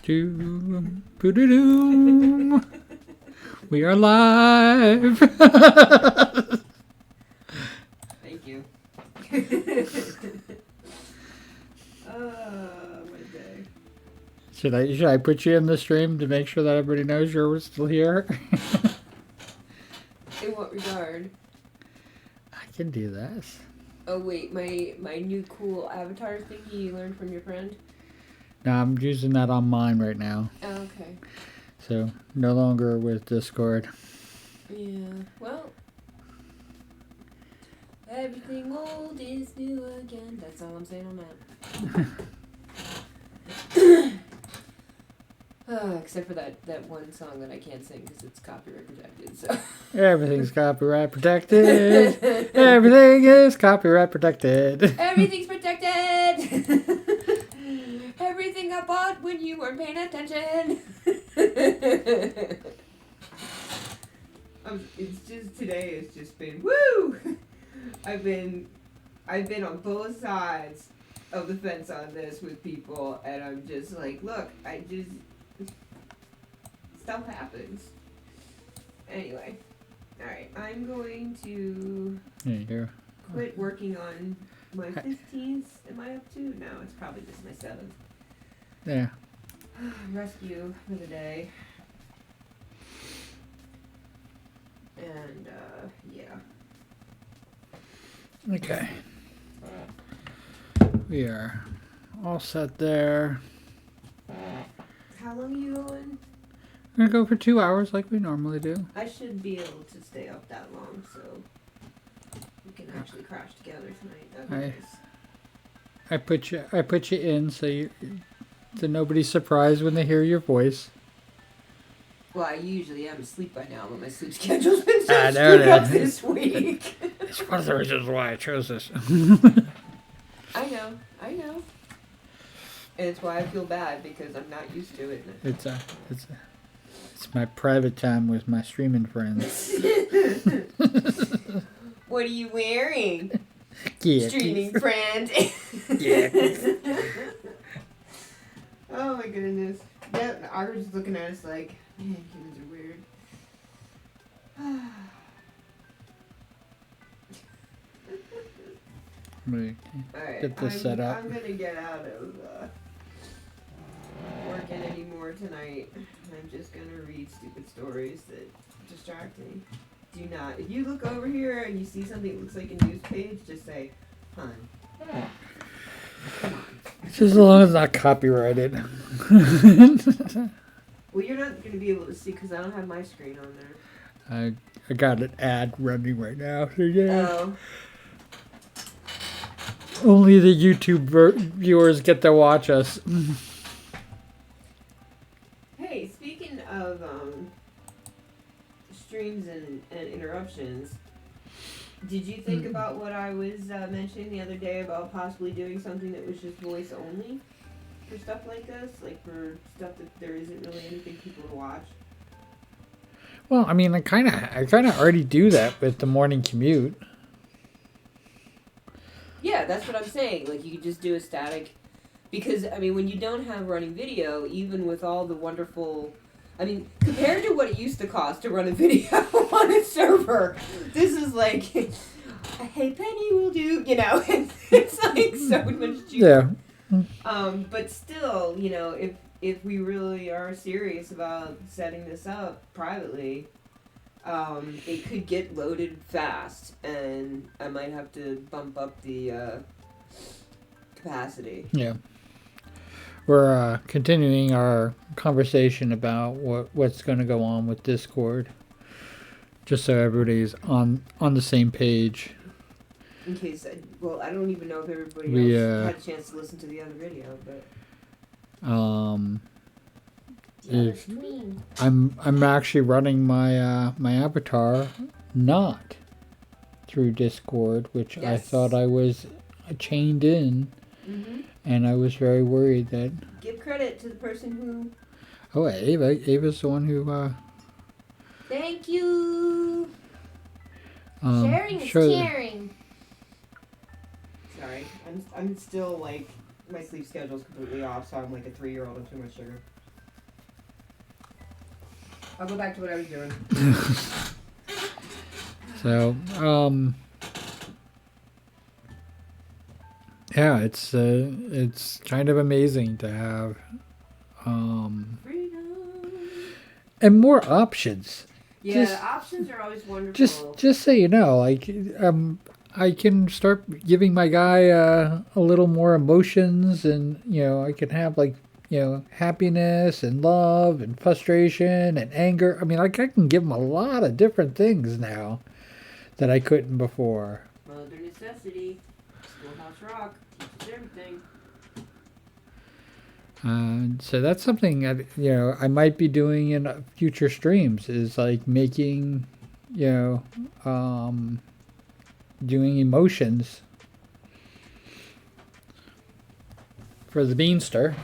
Doom, boo-doo-doom. We are live. Thank you. What a day. Should I put you in the stream to make sure that everybody knows you're still here? In what regard? I can do this. Oh wait, my new cool avatar thing you learned from your friend? No, I'm using that on mine right now. Oh, okay. So no longer with Discord. Yeah. Well, everything old is new again. That's all I'm saying on that. Except for that one song that I can't sing because it's copyright protected. So Everything's copyright protected. Everything is copyright protected. everything's protected. Everything I bought when you weren't paying attention. It's just today. It's just been woo. I've been on both sides of the fence on this with people, and I'm just like, look, stuff happens. Anyway, all right, I'm going to There you go. quit working on my 15th. Am I up to? No, it's probably just my 7th. Yeah. Rescue for the day. And, yeah. Okay. We are all set there. How long are you going? We're gonna go for 2 hours like we normally do. I should be able to stay up that long, so we can actually crash together tonight. That'd be nice. I put you in so nobody's surprised when they hear your voice. Well, I usually am asleep by now, but my sleep schedule's been so I know screwed up that. this week. It's one of the reasons why I chose this. I know. And it's why I feel bad, because I'm not used to it. It's my private time with my streaming friends. What are you wearing? Yeah. Streaming friend. Yeah. Oh my goodness. Yeah, Audrey's just looking at us like, man, humans are weird. Alright, Get this set up. I'm gonna get out of working anymore tonight. I'm just gonna read stupid stories that distract me. Do not. If you look over here and you see something that looks like a news page, just say, hun. Come on. Just as long as it's not copyrighted. Well, you're not going to be able to see because I don't have my screen on there. I got an ad running right now. So yeah. Oh. Only the YouTube viewers get to watch us. Hey, speaking of streams and interruptions, did you think about what I was mentioning the other day about possibly doing something that was just voice only for stuff like this? Like for stuff that there isn't really anything people to watch? Well, I mean, I kind of already do that with the morning commute. Yeah, that's what I'm saying. Like, you could just do a static... Because, I mean, when you don't have running video, even with all the wonderful... I mean, compared to what it used to cost to run a video on a server, this is like... Hey, Penny will do... You know, it's like so much cheaper. Yeah. But still, you know, if we really are serious about setting this up privately... it could get loaded fast, and I might have to bump up the capacity. Yeah. We're continuing our conversation about what's going to go on with Discord, just so everybody's on the same page. In case, well, I don't even know if everybody else had a chance to listen to the other video, but if I'm actually running my my avatar not through Discord, which I thought I was chained in, and I was very worried that. Give credit to the person who. Oh, Ava's the one who. Thank you. Sharing is caring. Sorry, I'm still like my sleep schedule's completely off, so I'm like a 3-year-old on too much sugar. I'll go back to what I was doing. So, yeah, it's kind of amazing to have, and more options. Yeah, options are always wonderful. Just so you know, like, I can start giving my guy a little more emotions, and I can have like happiness and love and frustration and anger. I mean, like I can give him a lot of different things now that I couldn't before. Mother necessity, Schoolhouse Rock teaches everything. So that's something that I might be doing in future streams, is like making doing emotions for the Beanster.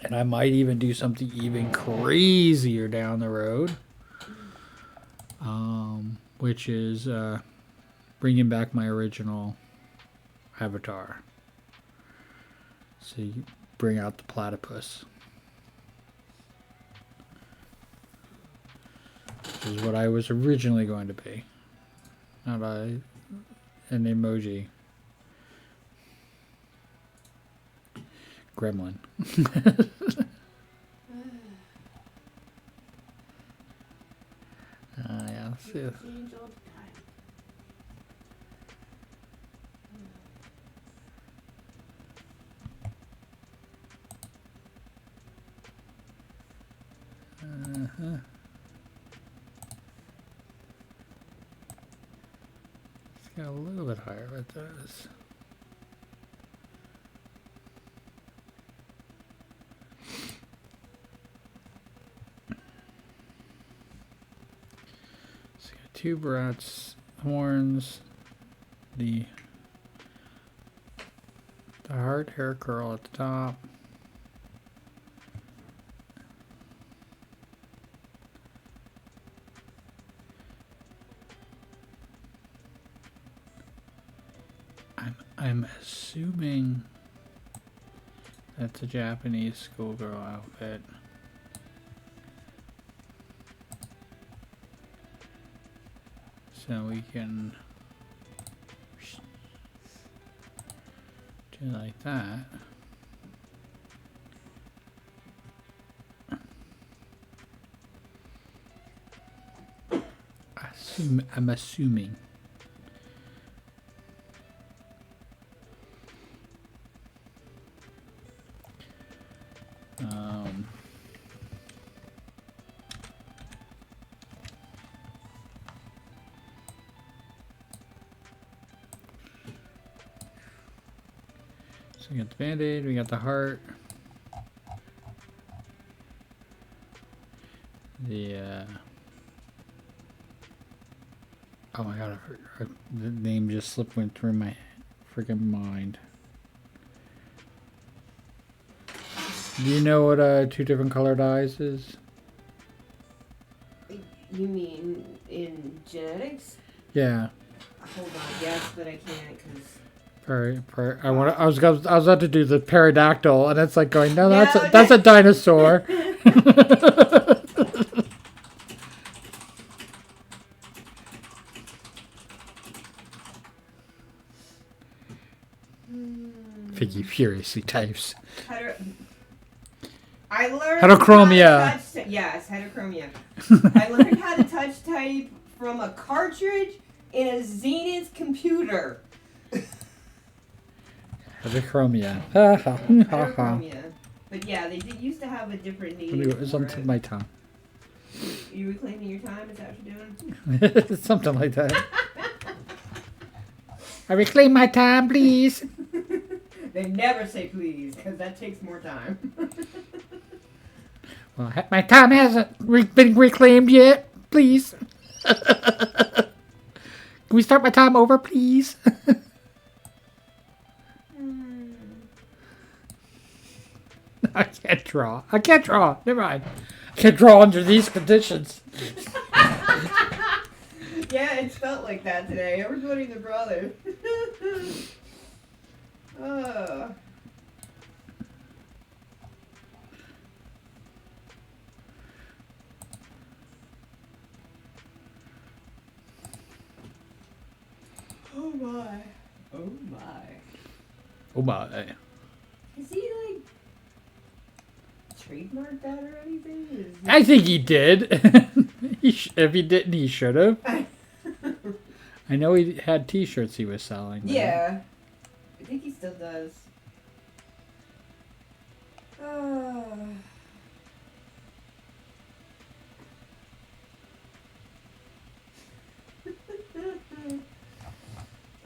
And I might even do something even crazier down the road, which is bringing back my original avatar. So you bring out the platypus, which is what I was originally going to be, not an emoji gremlin. Yeah, let's see. Let's go a little bit higher with those. So got 2 brats, horns, the heart hair curl at the top. I'm assuming that's a Japanese schoolgirl outfit. So we can do like that. I'm assuming. So we got the band-aid, we got the heart. Oh my god, the name just went through my freaking mind. Do you know what 2 different color dyes is? You mean in genetics? Yeah. Hold on, yes, but I can't because. I was about to do the pterodactyl, and it's like going, no, that's a dinosaur. Figgy furiously types. I learned heterochromia. Yes, heterochromia. I learned how to touch type from a cartridge in a Zenith computer. Heterochromia. Heterochromia. But yeah, they used to have a different name. It's on my tongue. You reclaiming your time? Is that what you're doing? Something like that. I reclaim my time, please. They never say please, because that takes more time. Well, my time hasn't been reclaimed yet. Please. Can we start my time over, please? I can't draw. Never mind. I can't draw under these conditions. Yeah, it felt like that today. Everybody and their brother. Oh my. Oh my. Oh my. Is he like trademarked that or anything? I think he did. If he didn't, he should have. I know he had T-shirts he was selling. Yeah. I think he still does.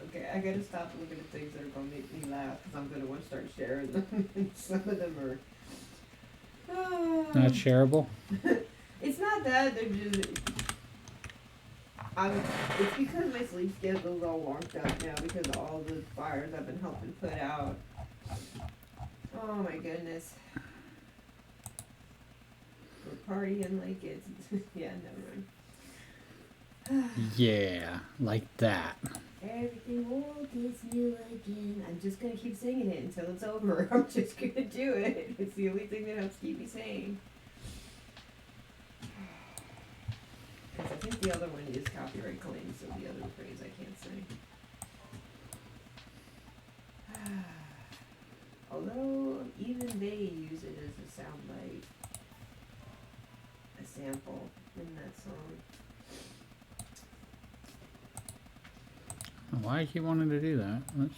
Okay, I gotta stop looking at things that are gonna make me laugh because I'm gonna want to start sharing them. And some of them are Not shareable. It's not that they're just. It's because my sleep schedule's all wonked up now because of all the fires I've been helping put out. Oh my goodness. We're partying like it's yeah, never mind. Yeah, like that. Everything old is new again. I'm just gonna keep singing it until it's over. I'm just gonna do it. It's the only thing that helps keep me sane. Because I think the other one is copyright claims, so the other phrase I can't say. Although even they use it as a soundbite, a sample in that song. Why he wanted to do that? Let's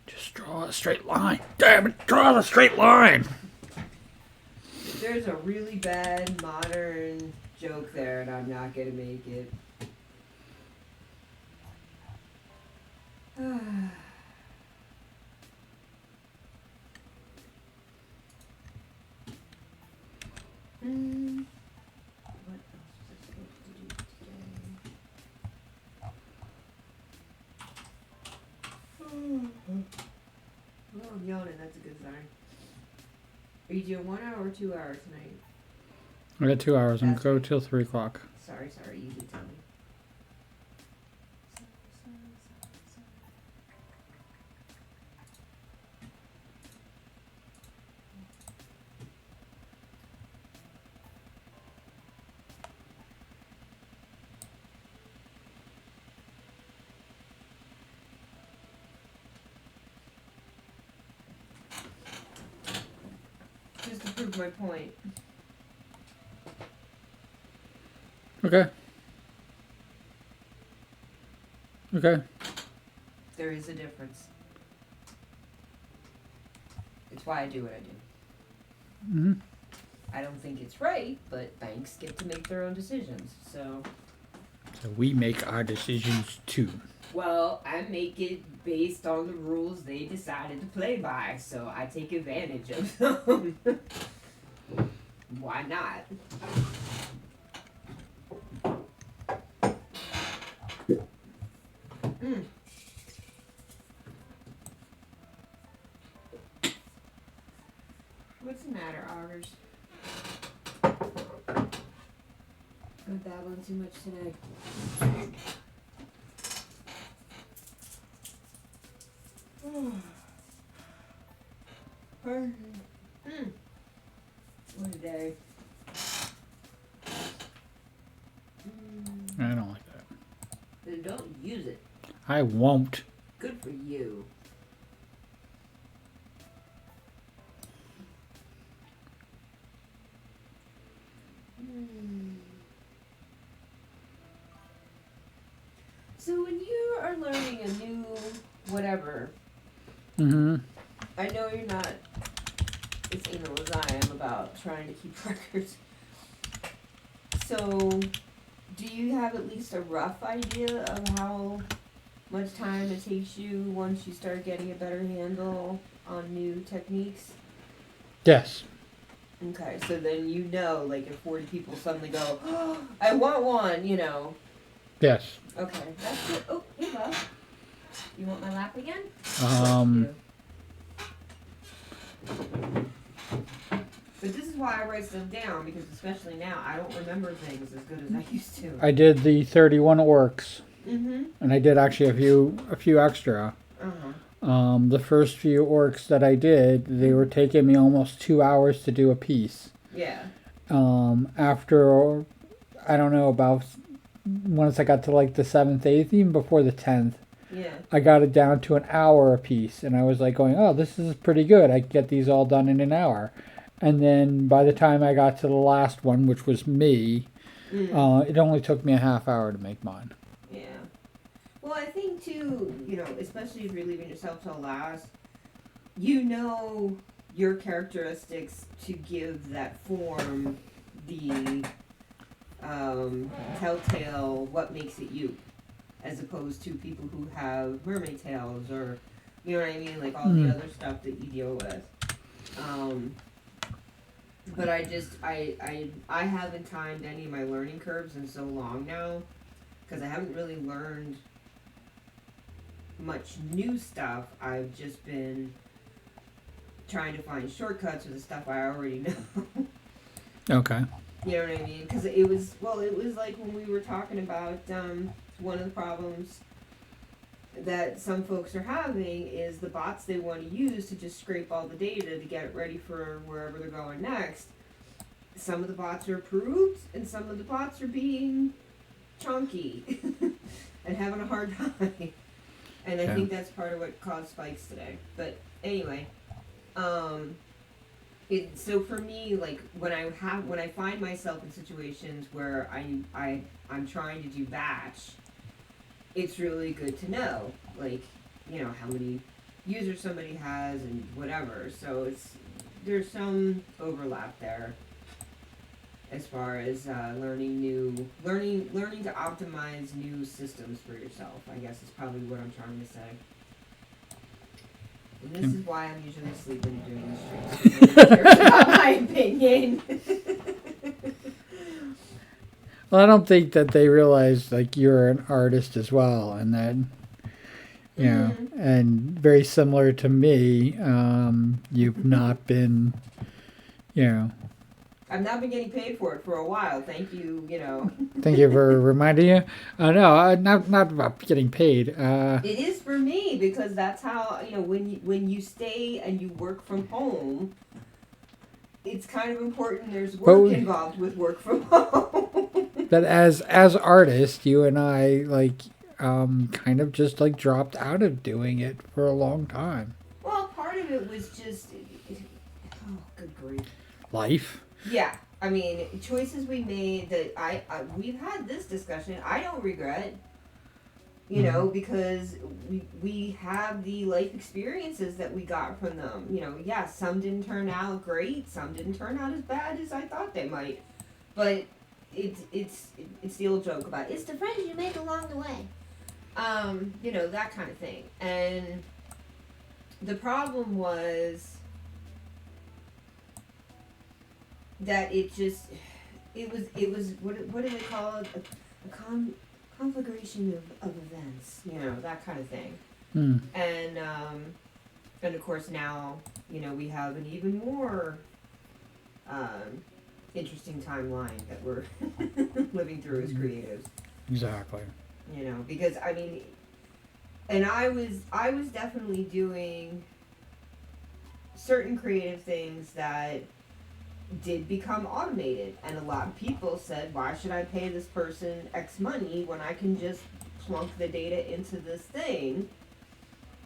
just draw a straight line. Damn it! Draw a straight line. There's a really bad modern joke there, and I'm not gonna make it. What else was I supposed to do today? Oh, I'm yawning. That's a good sign. Are you doing 1 hour or 2 hours tonight? I got 2 hours. I'm That's go right. till 3 o'clock. Sorry, you did tell me. Just to prove my point. Okay. Okay. There is a difference. It's why I do what I do. Mm-hmm. I don't think it's right, but banks get to make their own decisions. So, we make our decisions too. well, I make it based on the rules they decided to play by, so I take advantage of them. Why not? What's the matter, Augers? I'm babbling too much today. What a day. I don't like that. Then don't use it. I won't. Good for you. So when you are learning a new whatever, Mm-hmm. I know you're not as anal as I am about trying to keep records. So, do you have at least a rough idea of how much time it takes you once you start getting a better handle on new techniques? Yes. Okay, so then you know, like, if 40 people suddenly go, oh, I want one, you know. Yes. Okay, that's good. Oh, hey, love. You want my lap again? But this is why I write stuff down, because especially now, I don't remember things as good as I used to. I did the 31 orcs. Mm-hmm. And I did actually a few extra. The first few orcs that I did, they were taking me almost 2 hours to do a piece. Yeah. After, I don't know, about once I got to like the 7th, 8th, even before the 10th, Yeah. I got it down to an hour a piece. And I was like going, oh, this is pretty good. I can get these all done in an hour. And then by the time I got to the last one, which was me, it only took me a half hour to make mine. Yeah. Well, I think too, especially if you're leaving yourself till last, your characteristics to give that form the telltale what makes it you, as opposed to people who have mermaid tails or, you know what I mean, like all the other stuff that you deal with. But I haven't timed any of my learning curves in so long now, because I haven't really learned much new stuff. I've just been trying to find shortcuts for the stuff I already know. Okay. You know what I mean? Because it was like when we were talking about one of the problems that some folks are having is the bots they want to use to just scrape all the data to get it ready for wherever they're going next. Some of the bots are approved, and some of the bots are being chunky and having a hard time. And I think that's part of what caused spikes today. But anyway, so for me, like when I find myself in situations where I'm trying to do batch, it's really good to know, like, how many users somebody has and whatever. So there's some overlap there as far as learning to optimize new systems for yourself, I guess is probably what I'm trying to say. And this is why I'm usually sleeping during the streams. Nobody cares about my opinion. Well, I don't think that they realize like you're an artist as well, and that and very similar to me, you've not been, I've not been getting paid for it for a while. Thank you. Thank you for reminding you. No, not about getting paid. It is for me because that's how when you stay and you work from home. It's kind of important. There's work involved with work from home. That as artists, you and I kind of just like dropped out of doing it for a long time. Well, part of it was just oh, good grief. Life. Yeah, I mean, choices we made that we've had this discussion. I don't regret. Because we have the life experiences that we got from them. Yeah, some didn't turn out great, some didn't turn out as bad as I thought they might. But it's the old joke about it's the friends you make along the way. That kind of thing. And the problem was that it was what do they call it? A conflagration of events, that kind of thing. And of course now, we have an even more interesting timeline that we're living through as creatives. Exactly. Because I mean, and I was definitely doing certain creative things that did become automated, and a lot of people said, why should I pay this person X money when I can just plunk the data into this thing,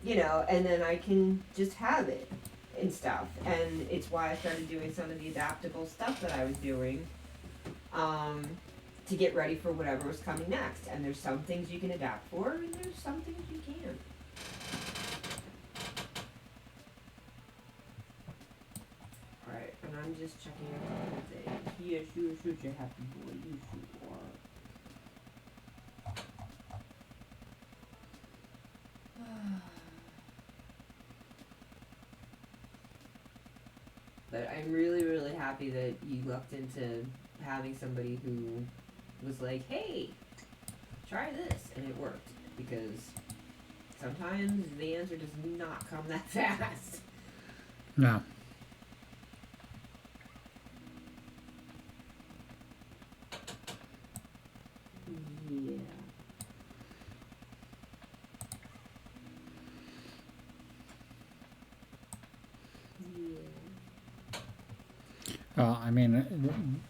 and then I can just have it and stuff. And it's why I started doing some of the adaptable stuff that I was doing to get ready for whatever was coming next. And there's some things you can adapt for, and there's some things you can't. Alright, and I'm just checking everything. Yes, you are such a happy boy. Yes, you are. But I'm really, really happy that you looked into having somebody who was like, hey, try this, and it worked. Because sometimes the answer does not come that fast. No. Yeah. I mean,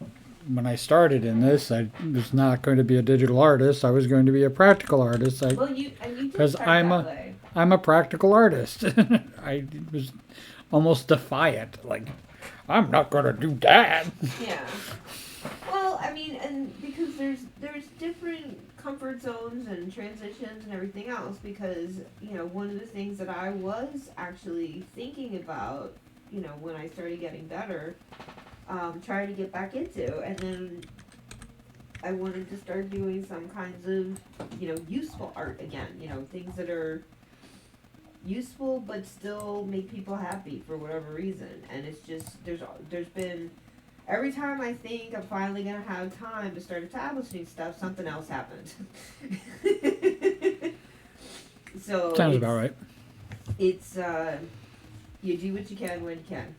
when I started in this, I was not going to be a digital artist. I was going to be a practical artist. Well, you did Because start I'm that a way. I'm a practical artist. I was almost defiant. Like, I'm not going to do that. Yeah. Well, I mean, and because there's different comfort zones and transitions and everything else. Because one of the things that I was actually thinking about, when I started getting better, trying to get back into, and then I wanted to start doing some kinds of, useful art again. Things that are useful but still make people happy for whatever reason. And it's just there's been every time I think I'm finally gonna have time to start establishing stuff, something else happens. So Sounds about right. It's you do what you can when you can,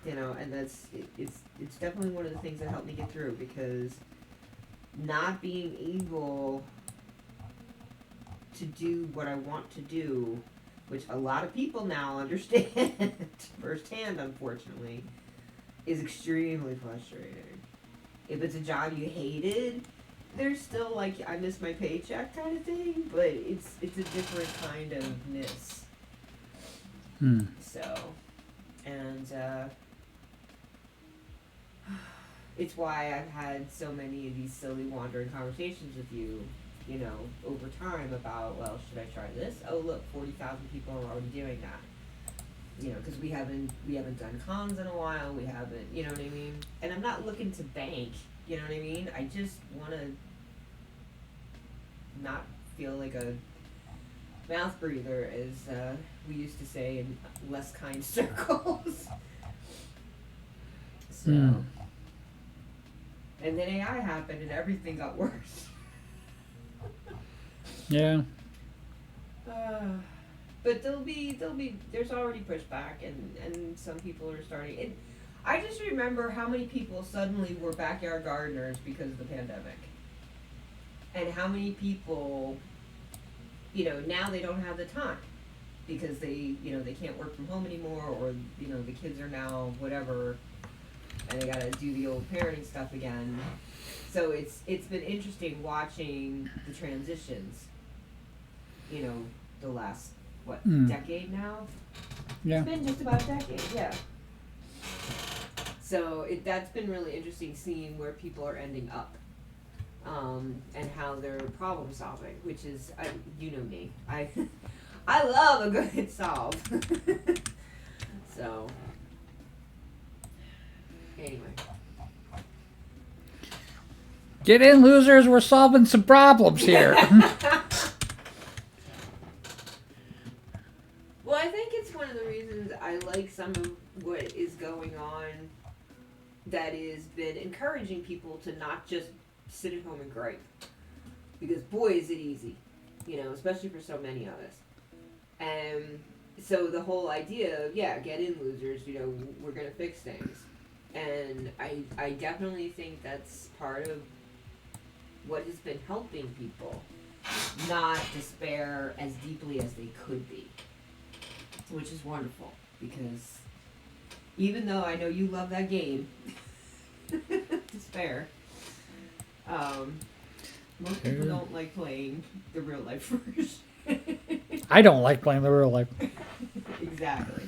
and it's definitely one of the things that helped me get through, because not being able to do what I want to do, which a lot of people now understand firsthand, unfortunately, is extremely frustrating. If it's a job you hated, there's still like I miss my paycheck kind of thing, but it's a different kind of miss. So, and it's why I've had so many of these silly wandering conversations with you, over time about, well, should I try this? Oh, look, 40,000 people are already doing that. Because we haven't done cons in a while. We haven't, you know what I mean? And I'm not looking to bank, you know what I mean? I just want to not feel like a mouth breather, as we used to say in less kind circles. So, and then AI happened and everything got worse. Yeah. But there's already pushback, and some people are starting. And I just remember how many people suddenly were backyard gardeners because of the pandemic, and how many people, now they don't have the time because they can't work from home anymore, or the kids are now whatever, and they gotta do the old parenting stuff again. So it's been interesting watching the transitions. The last decade now. Yeah. It's been just about a decade, yeah. So that's been really interesting, seeing where people are ending up, and how they're problem solving, which is, me, I love a good solve. So anyway. Get in, losers. We're solving some problems here. Well, I think it's one of the reasons I like some of what is going on, that has been encouraging people to not just sit at home and gripe. Because boy, is it easy, especially for so many of us. And so the whole idea of, get in, losers, we're going to fix things. And I definitely think that's part of what has been helping people not despair as deeply as they could be. Which is wonderful, because even though I know you love that game, Despair, most people don't like playing the real life version. I don't like playing the real life. Exactly.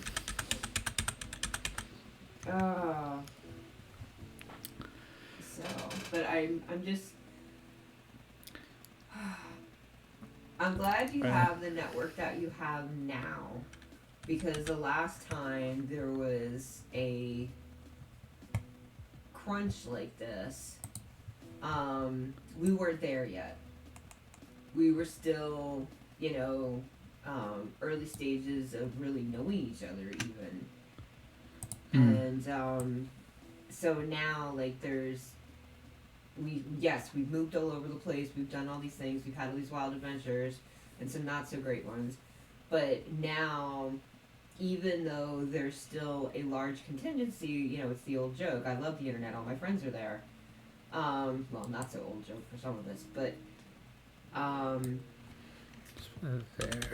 But I'm just, I'm glad you have the network that you have now. Because the last time there was a crunch like this, we weren't there yet. We were still, early stages of really knowing each other even. And so now, like, we've moved all over the place. We've done all these things. We've had all these wild adventures and some not so great ones. But now, even though there's still a large contingency, it's the old joke. I love the internet. All my friends are there. Well, not so old joke for some of us, but There.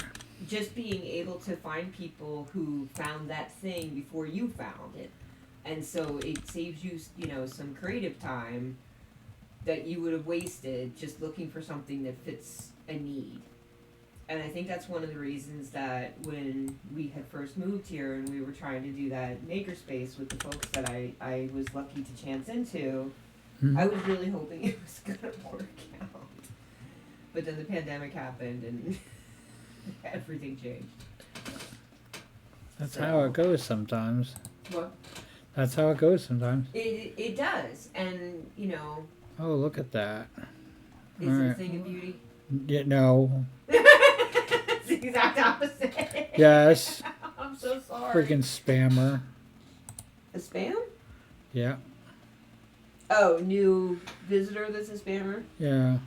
just being able to find people who found that thing before you found it. And so it saves you, you know, some creative time that you would have wasted just looking for something that fits a need. And I think that's one of the reasons that when we had first moved here and we were trying to do that makerspace with the folks that I was lucky to chance into, I was really hoping it was going to work out. But then the pandemic happened and everything changed. That's how it goes sometimes. What? That's how it goes sometimes. It does. And, you know. Oh, look at that. Is it a thing of beauty? Yeah, no. It's the exact opposite. Yes. I'm so sorry. Freaking spammer. A spam? Yeah. Oh, new visitor that's a spammer? Yeah.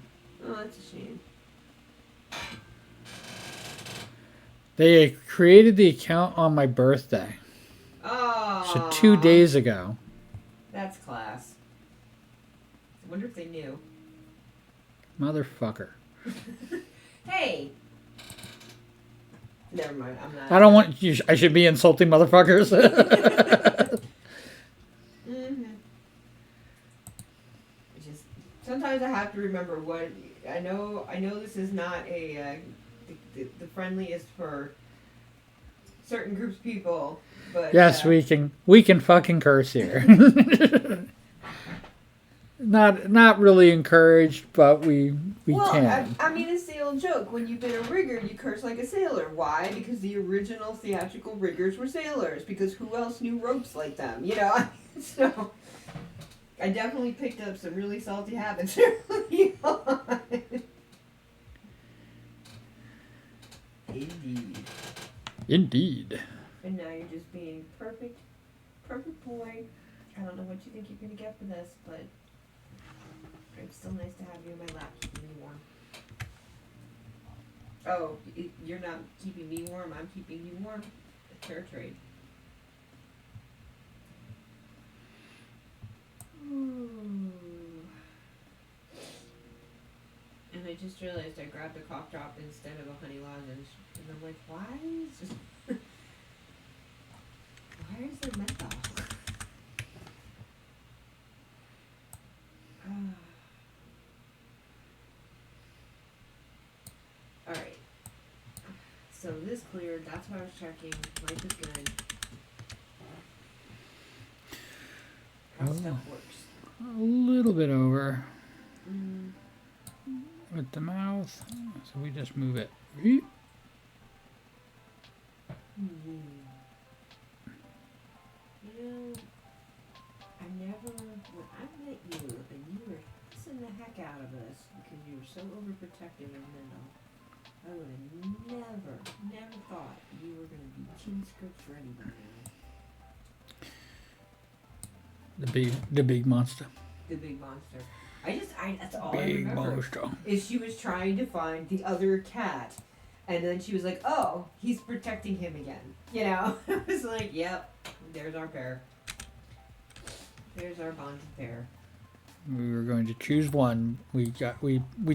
Oh, that's a shame. They created the account on my birthday. Oh. So 2 days ago. That's class. I wonder if they knew. Motherfucker. Hey. Never mind. I'm not. I don't want you. I should be insulting motherfuckers. Just sometimes I have to remember what I know. I know this is not the friendliest for certain groups of people, but yes, we can fucking curse here. Not really encouraged, but we can. I mean, it's the old joke. When you've been a rigger, you curse like a sailor. Why? Because the original theatrical riggers were sailors. Because who else knew ropes like them? You know? So, I definitely picked up some really salty habits early on. Indeed. And now you're just being perfect boy. I don't know what you think you're going to get for this, but it's still nice to have you in my lap keeping me warm. Oh, you're not keeping me warm, I'm keeping you warm. Fair trade. Ooh. And I just realized I grabbed a cough drop instead of a honey lozenge. And I'm like, why is there menthol? Alright. So this cleared, that's what I was checking. Life is good. How stuff works. A little bit over with the mouth. So we just move it. You know, when I met you and you were pissing the heck out of us because you were so overprotective of Minnow, I would have never thought you were going to be teen script for anybody else. The big monster. The big monster. That's all Big I remember. monster. Is she was trying to find the other cat, and then she was like, "Oh, he's protecting him again." You know, I was like, "Yep, there's our pair. There's our bonded pair." We were going to choose one. We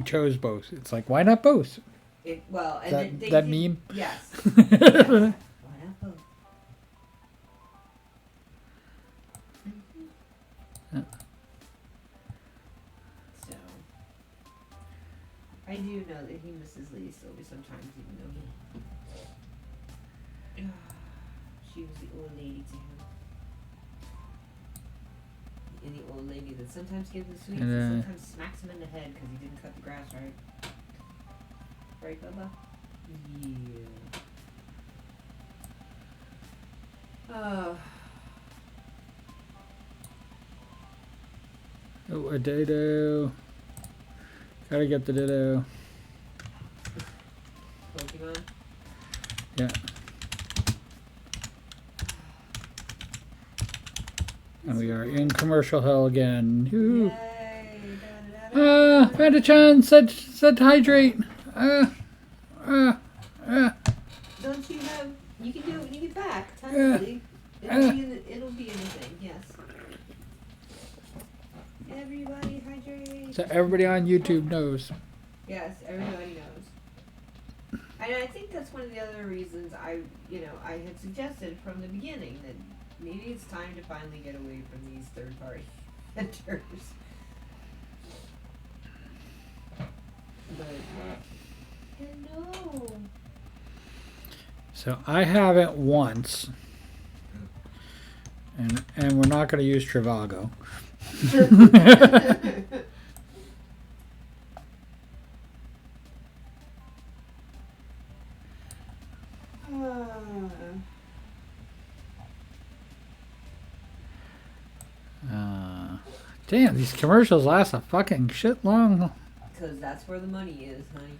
chose both. It's like, why not both? That meme. Yes. Why not both? So, I do know that he misses Lee Sylvie sometimes, even though she was the old lady to him. And the old lady that sometimes gives him sweets and sometimes smacks him in the head because he didn't cut the grass right. Right, Bubba? Yeah. Oh, a ditto. Gotta get the ditto. Pokemon? Yeah. And we are in commercial hell again. Yay! Panda-chan said hydrate. Don't you have? You can do it when you get back. Technically, it'll be in the thing. Yes. Everybody hydrate. So everybody on YouTube knows. Yes, everybody knows. And I think that's one of the other reasons I had suggested from the beginning that maybe it's time to finally get away from these third-party vendors. But no. So I haven't once, and we're not going to use Trivago. Damn, these commercials last a fucking shit long. Because that's where the money is, honey.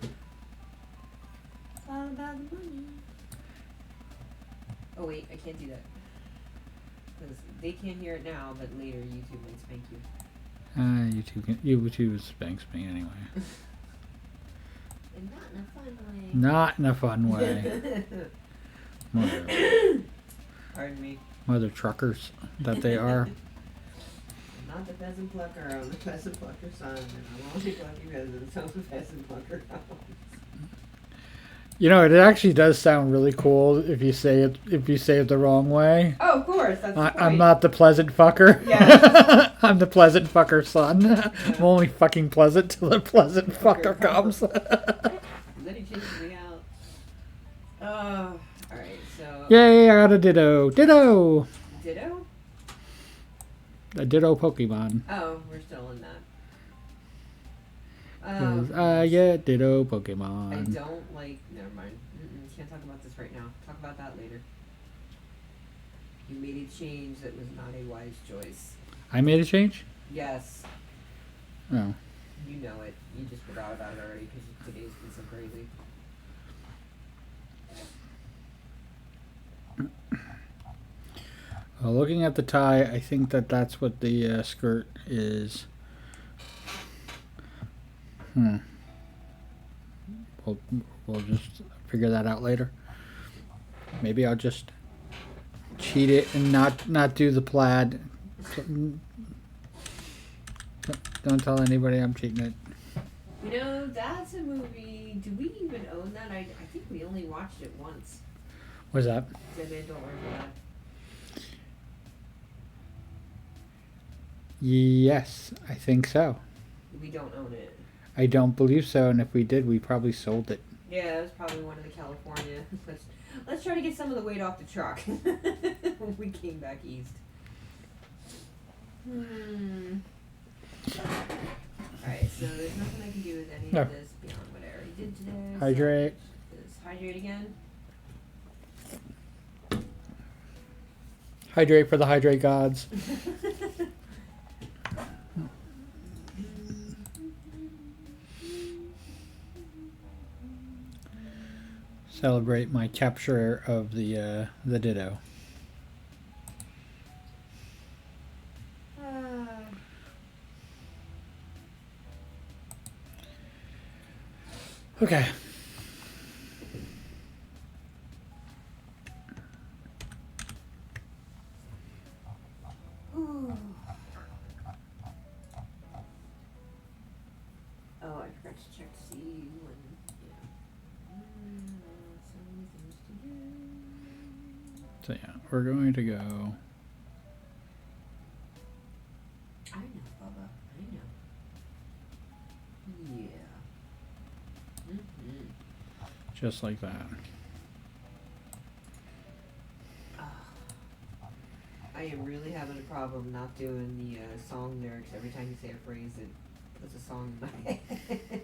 It's all about the money. Oh wait, I can't do that. Because they can't hear it now, but later YouTube might spank you. YouTube spanks me anyway. And not in a fun way. Not in a fun way. Pardon me. Mother truckers that they are. I'm not the peasant plucker, I'm the peasant plucker's son, and I'm only plucky peasants, I'm the peasant plucker. You know, it actually does sound really cool if you say it the wrong way. Oh, of course, that's the point. I'm not the pleasant fucker. Yeah. I'm the pleasant fucker son. Yeah. I'm only fucking pleasant till the pleasant fucker comes. Then he chases me out. Oh, alright, so... Yay, I got a Ditto. Ditto! Ditto? A Ditto Pokemon. Oh, we're still in that. I get Ditto Pokemon. I don't like... Never mind. Can't talk about this right now. Talk about that later. You made a change that was not a wise choice. I made a change? Yes. Oh. You know it. You just forgot about it already because today's been so crazy. Well, looking at the tie, I think that's what the skirt is. We'll just figure that out later. Maybe I'll just cheat it and not do the plaid. Don't tell anybody I'm cheating it. You know, that's a movie. Do we even own that? I think we only watched it once. What's that? Dead Man Don't Worry About That. Yes, I think so. We don't own it. I don't believe so, and if we did, we probably sold it. Yeah, it was probably one of the California. Let's try to get some of the weight off the truck when we came back east. Alright, so there's nothing I can do with any of this beyond what I already did today. Hydrate. So just hydrate again. Hydrate for the hydrate gods. Celebrate my capture of the Ditto. Okay. Oh, I forgot to check to see when. Yeah. So many things to do. So yeah, we're going to go. I know, Bubba. I know. Yeah. Just like that. I am really having a problem not doing the song lyrics. Every time you say a phrase, it puts a song in my head.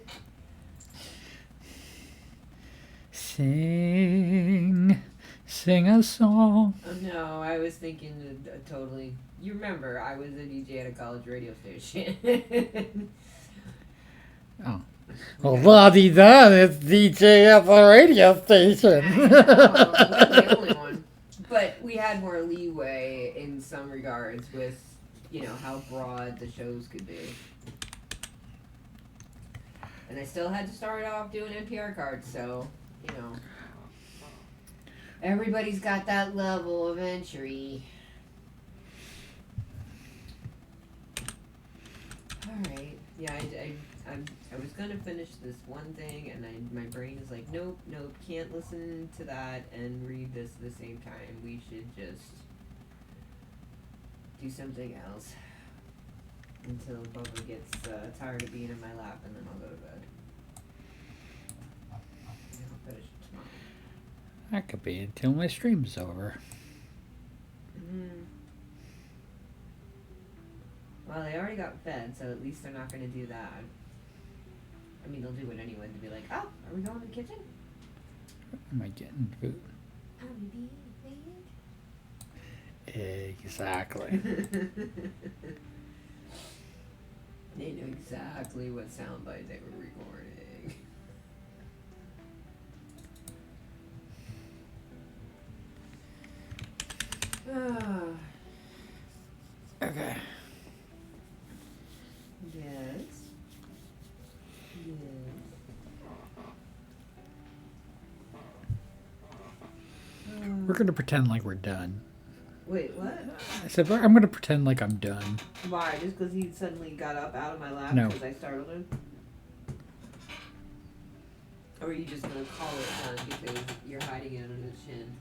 Sing a song. Oh, no, I was thinking totally. You remember, I was a DJ at a college radio station. Oh. Well, la-di-da, it's DJ at the radio station. I know, I'm the only one. But we had more leeway in some regards with, how broad the shows could be. And I still had to start off doing NPR cards, so, everybody's got that level of entry. Alright. Yeah, I I was gonna finish this one thing, and my brain is like, nope, can't listen to that and read this at the same time. We should just do something else until Bubba gets tired of being in my lap, and then I'll go to bed. And I'll finish it tomorrow. That could be until my stream's over. Well, they already got fed, so at least they're not going to do that. I mean, they'll do it anyway to be like, oh, are we going to the kitchen? Am I getting food? Are we being fed? Exactly. They know exactly what soundbite they were recording. Okay. Yes. We're going to pretend like we're done. Wait, what? I said, I'm going to pretend like I'm done. Why? Just because he suddenly got up out of my lap No. because I startled him? Or are you just going to call it done because you're hiding it under his chin?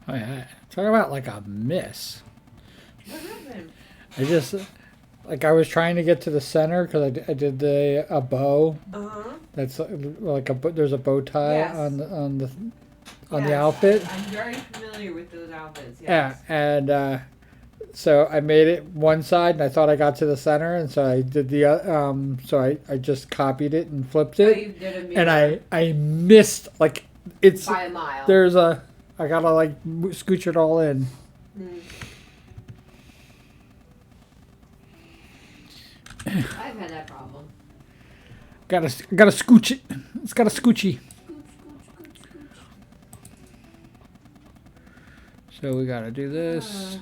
Oh, yeah. Talk about like a miss. What happened? I just, like, I was trying to get to the center because I did a bow. That's like there's a bow tie Yes. on the outfit. I'm very familiar with those outfits. Yes. Yeah, and so I made it one side, and I thought I got to the center, and so I did so I just copied it and flipped it, you did a mirror. and I missed, like, it's By a mile. I gotta like scooch it all in. I've had that problem. Gotta scooch it. It's got a scoochy. Scooch. So we gotta do this.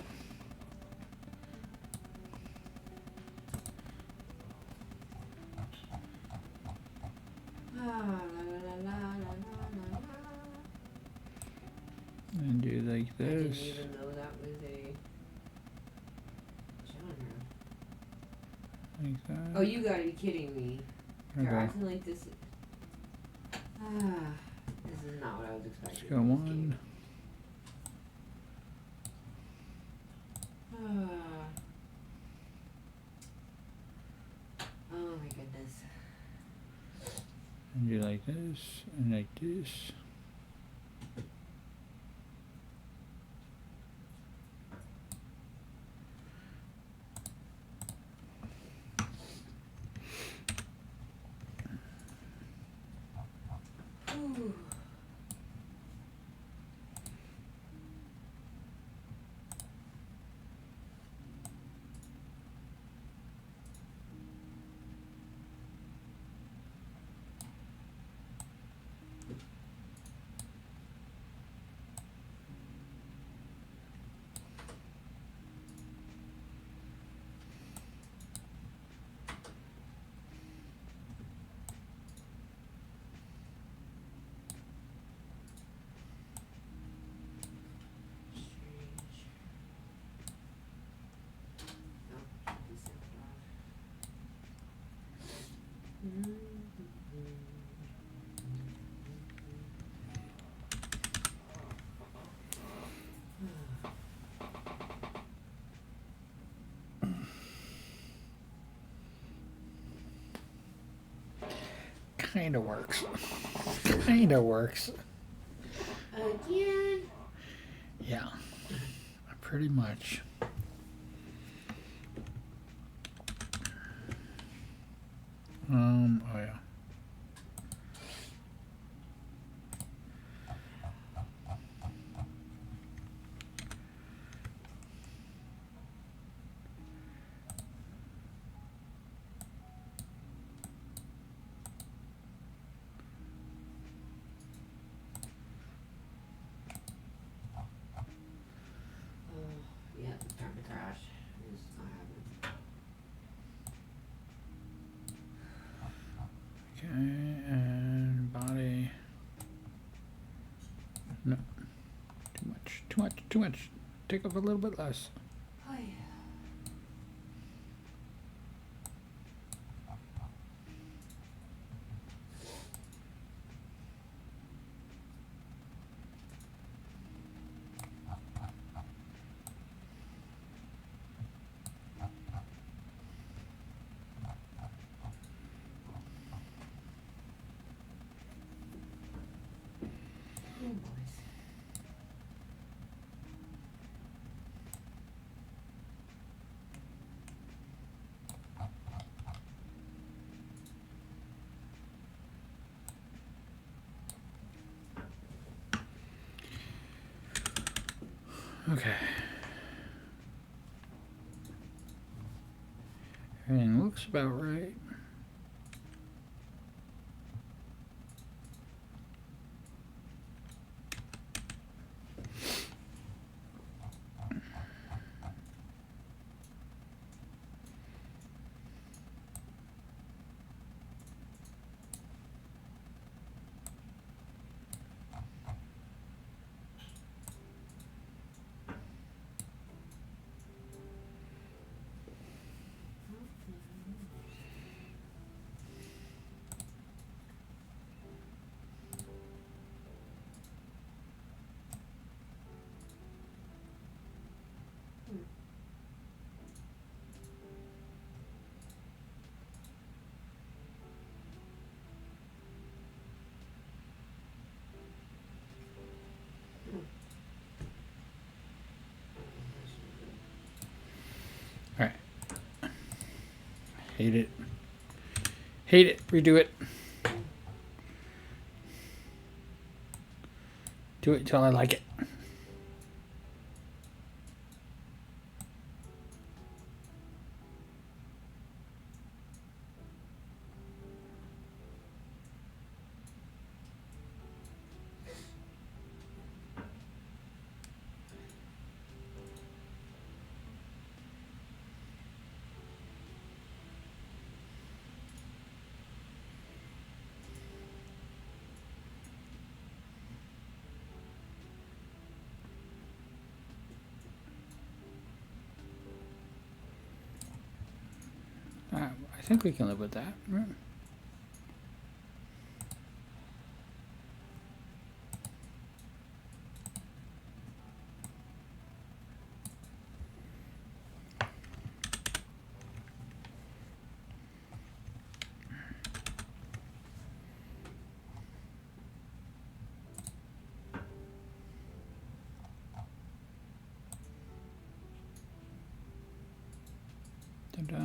And do like I this. didn't even know that was a genre. Like that. Oh, you gotta be kidding me. You're Okay. acting like this. This is not what I was expecting. Let's go one. Oh my goodness. And do like this and like this. Ooh. Kinda works. Kinda works. Again? Yeah. Pretty much. Oh yeah. too much. Take off a little bit less. Oh, yeah. Oh, boys. Okay. Everything looks about right. All right. Hate it. Hate it. Redo it. Do it till I like it. I think we can live with that. Right? Ta-da.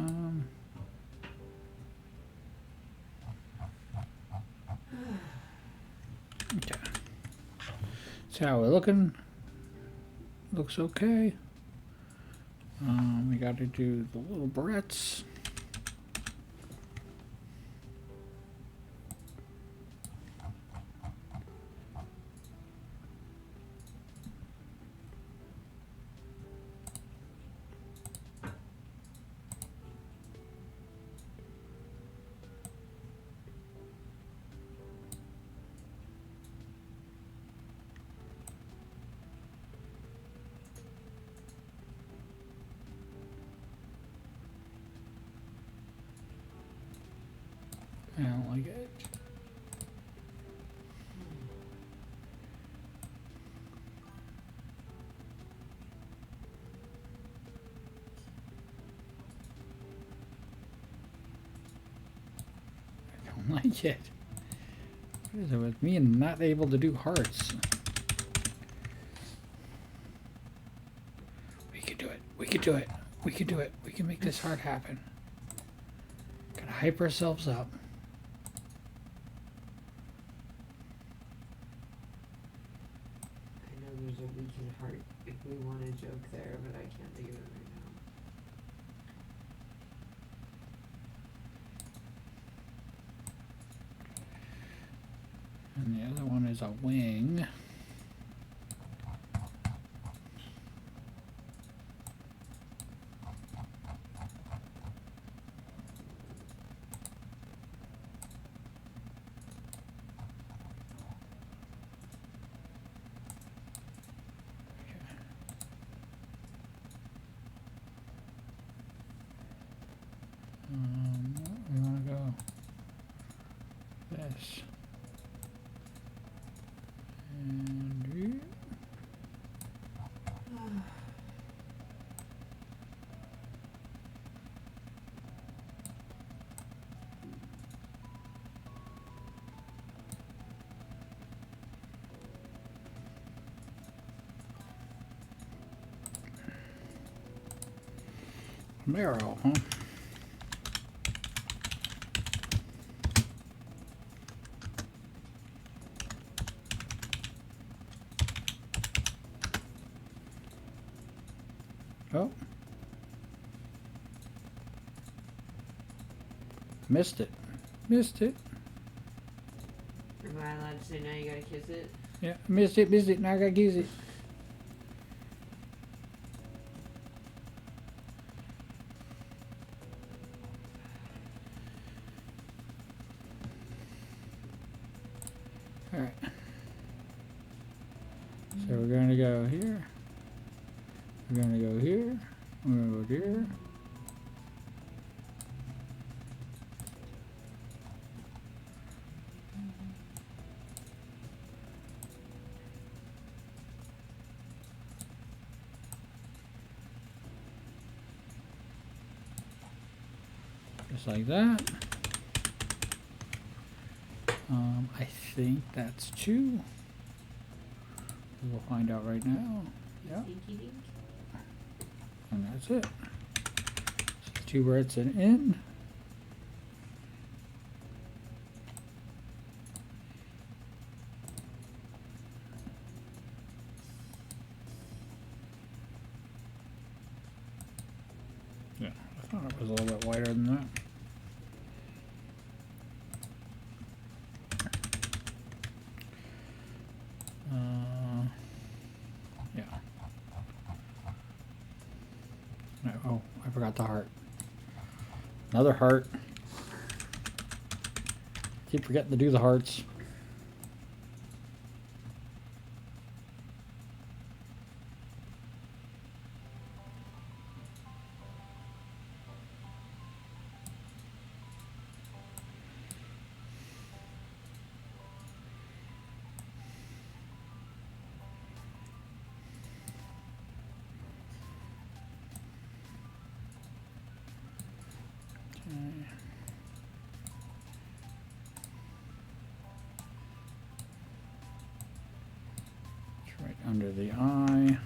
Okay. So how we're looking. Looks okay. We got to do the little barrettes. I don't like it. I don't like it. What is it with me and not able to do hearts? We can do it. We can do it. We can do it. We can make this heart happen. Gotta hype ourselves up. I know there's a leaking heart if we want a joke there, but I can't think of it right now. And the other one is a wing. We want to go this. And we... Marrow, huh? Oh. Missed it. Missed it. Am I allowed to say now you gotta kiss it? Yeah, missed it, missed it. Now I gotta kiss it. Alright. So we're going to go here. We're going to go here. We're going to go here. Just like that. I think that's 2. We'll find out right now. Yeah. And that's it. So 2 where it's an N. Yeah, I thought it was a little bit wider than that. Yeah. No, oh, I forgot the heart. Another heart. Keep forgetting to do the hearts. Right under the eye.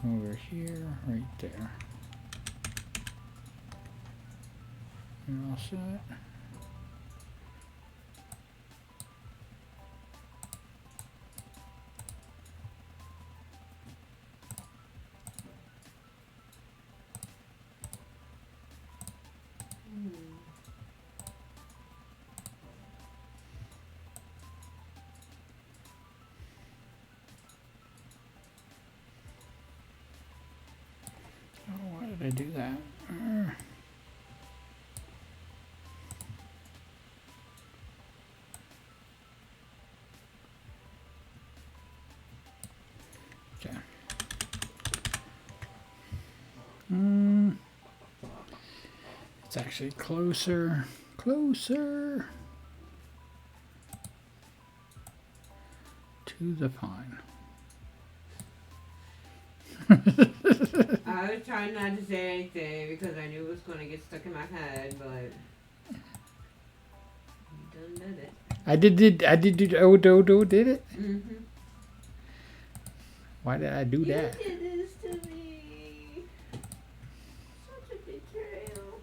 Over here, right there. You're all set. Oh, why did I do that? Okay. It's actually closer to the pine. I was trying not to say anything because I knew it was going to get stuck in my head, but you done did it. I did did it? Mm-hmm. Why did I do that? You did this to me. Such a betrayal.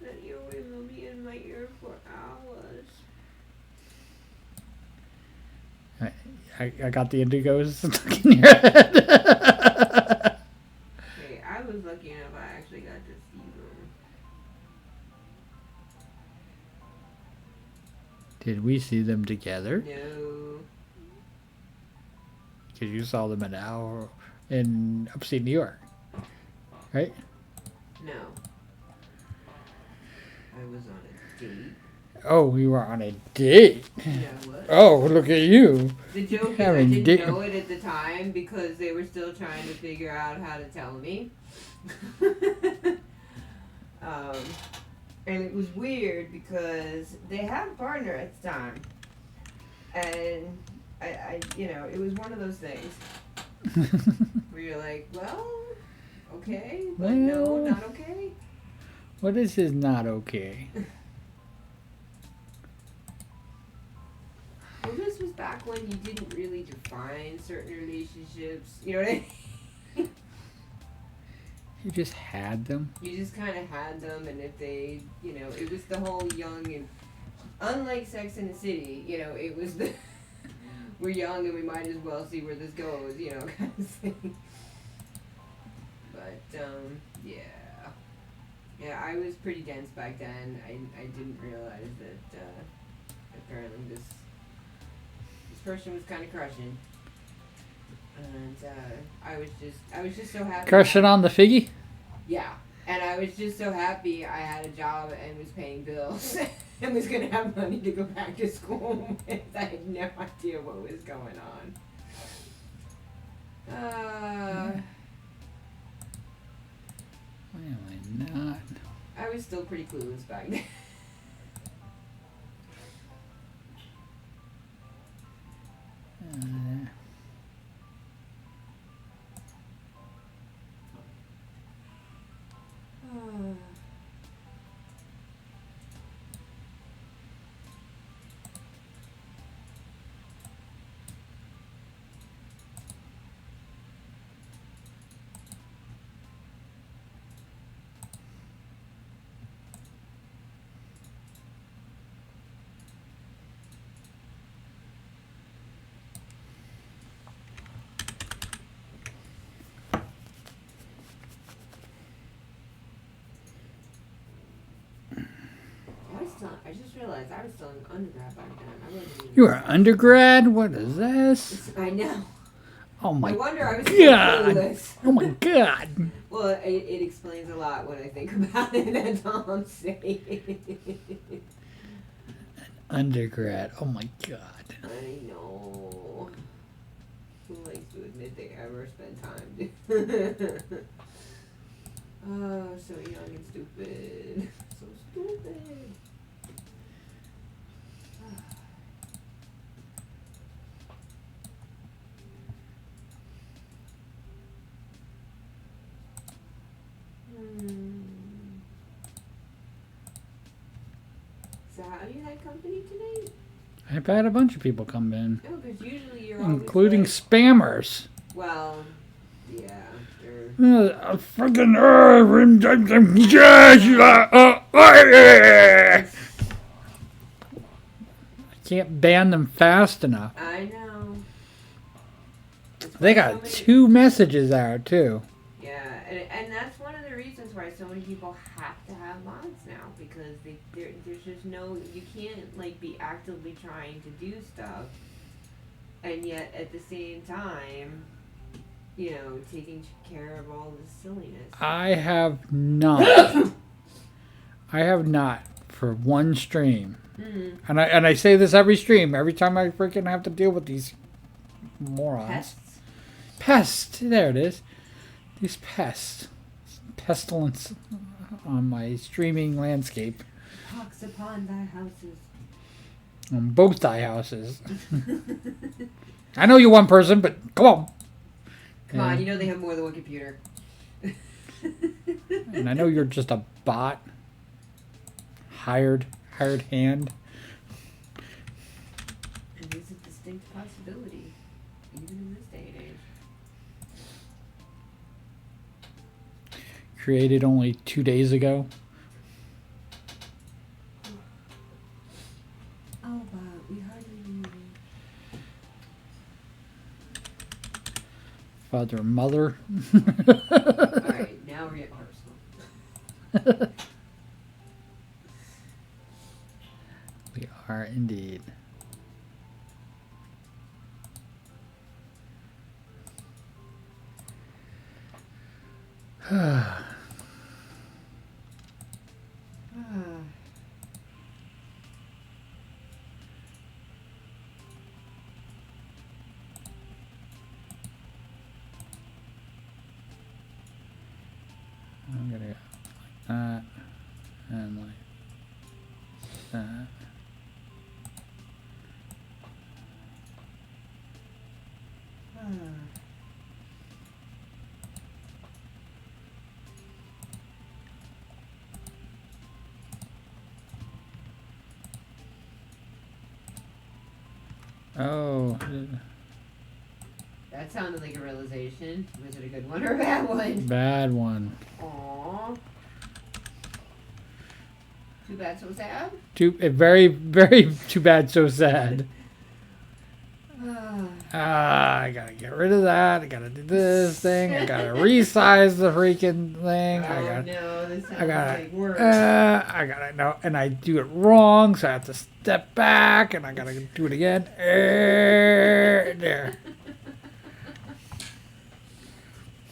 That earring will be in my ear for hours. I got the indigos stuck in your head. Hey, I was lucky enough I actually got to see them. Did we see them together? No. Because you saw them an hour in upstate New York, right? No. I was on a date. Oh, we were on a date. Yeah, what? Oh, look at you. The joke is I Having didn't know it at the time because they were still trying to figure out how to tell me. And it was weird because they had a partner at the time. And it was one of those things where you're like, well, okay, but no, Well, not okay. What is not okay? Well, this was back when you didn't really define certain relationships. You know what I mean? You just had them? You just kind of had them, and if they, it was the whole young and, unlike Sex in the City, it was the, we're young and we might as well see where this goes, kind of thing. But, yeah. Yeah, I was pretty dense back then. I didn't realize that, apparently this person was kind of crushing. And, I was just so happy. Crushing on the figgy? Yeah. And I was just so happy I had a job and was paying bills and was going to have money to go back to school with. I had no idea what was going on. Why am I not? I was still pretty clueless back then. I just realized I was still in undergrad back then. I wasn't even. You were undergrad? What is this? I know. Oh my I wonder I was so God. clueless. Oh my God. Well, it explains a lot when I think about it, that's all I'm saying. Undergrad. Oh my God. I know. Who likes to admit they ever spend time? Oh, so young and stupid. So stupid. So how you had company tonight? I've had a bunch of people come in. No, because usually you're including always spammers. well, yeah. Freaking I can't ban them fast enough. I know. They got 2 messages out too. Yeah, and that's one of the reasons why so many people have to have mods now, because there's just you can't be actively trying to do stuff, and yet at the same time, taking care of all the silliness. I have not. For one stream. Mm-hmm. And I say this every stream, every time I freaking have to deal with these morons. Pests. There it is. These pests. Pestilence on my streaming landscape. Pox upon thy houses. On both thy houses. I know you're one person, but come on. Come on, they have more than one computer. And I know you're just a bot. Hired hand. It is a distinct possibility, even in this day and age. Created only 2 days ago. Oh, but we hardly knew. Father and mother. Alright, now we're getting personal. We are indeed. Oh. That sounded like a realization. Was it a good one or a bad one? Bad one. Aww. Too bad, so sad? Very, very too bad, so sad. I gotta get rid of that. I gotta do this thing. I gotta resize the freaking thing. No, this sounds like work. I gotta know, and I do it wrong, so I have to step back, and I gotta do it again. There.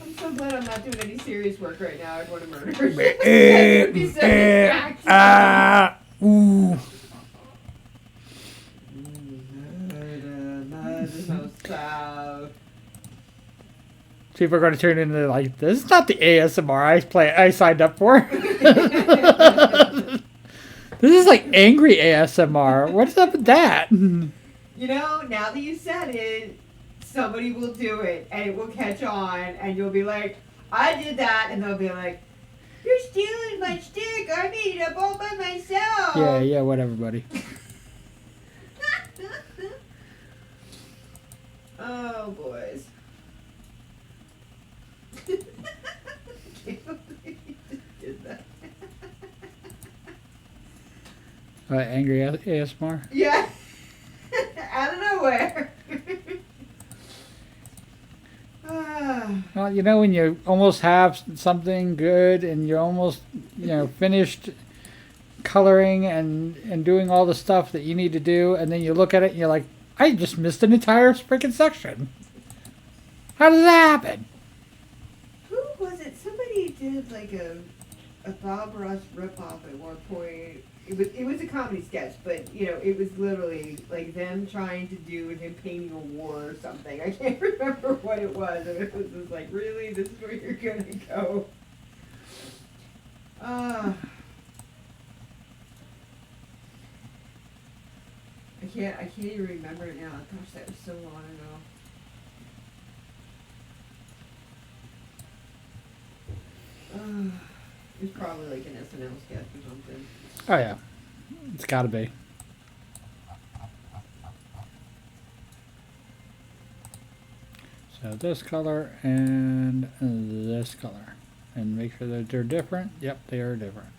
I'm so glad I'm not doing any serious work right now. I'd want to murder. It would be so distracting. Ooh. People are going to turn into like, this is not the ASMR I signed up for. This is like angry ASMR. What's up with that? You know, now that you said it, somebody will do it and it will catch on and you'll be like, I did that, and they'll be like, you're stealing my stick. I made it up all by myself. Yeah, whatever, buddy. Oh, boys. Can't believe you just did that. Angry ASMR? Yeah. Out of nowhere. Well, you know, when you almost have something good and you're almost, finished coloring and doing all the stuff that you need to do, and then you look at it and you're like, I just missed an entire freaking section. How did that happen? Who was it? Somebody did like a Bob Ross ripoff at one point. It was a comedy sketch, but it was literally like them trying to do him painting a war or something. I can't remember what it was. And it was just like, really, this is where you're gonna go. I can't even remember it now. Gosh, that was so long ago. It was probably like an SNL sketch or something. Oh, yeah. It's got to be. So this color and this color. And make sure that they're different. Yep, they are different.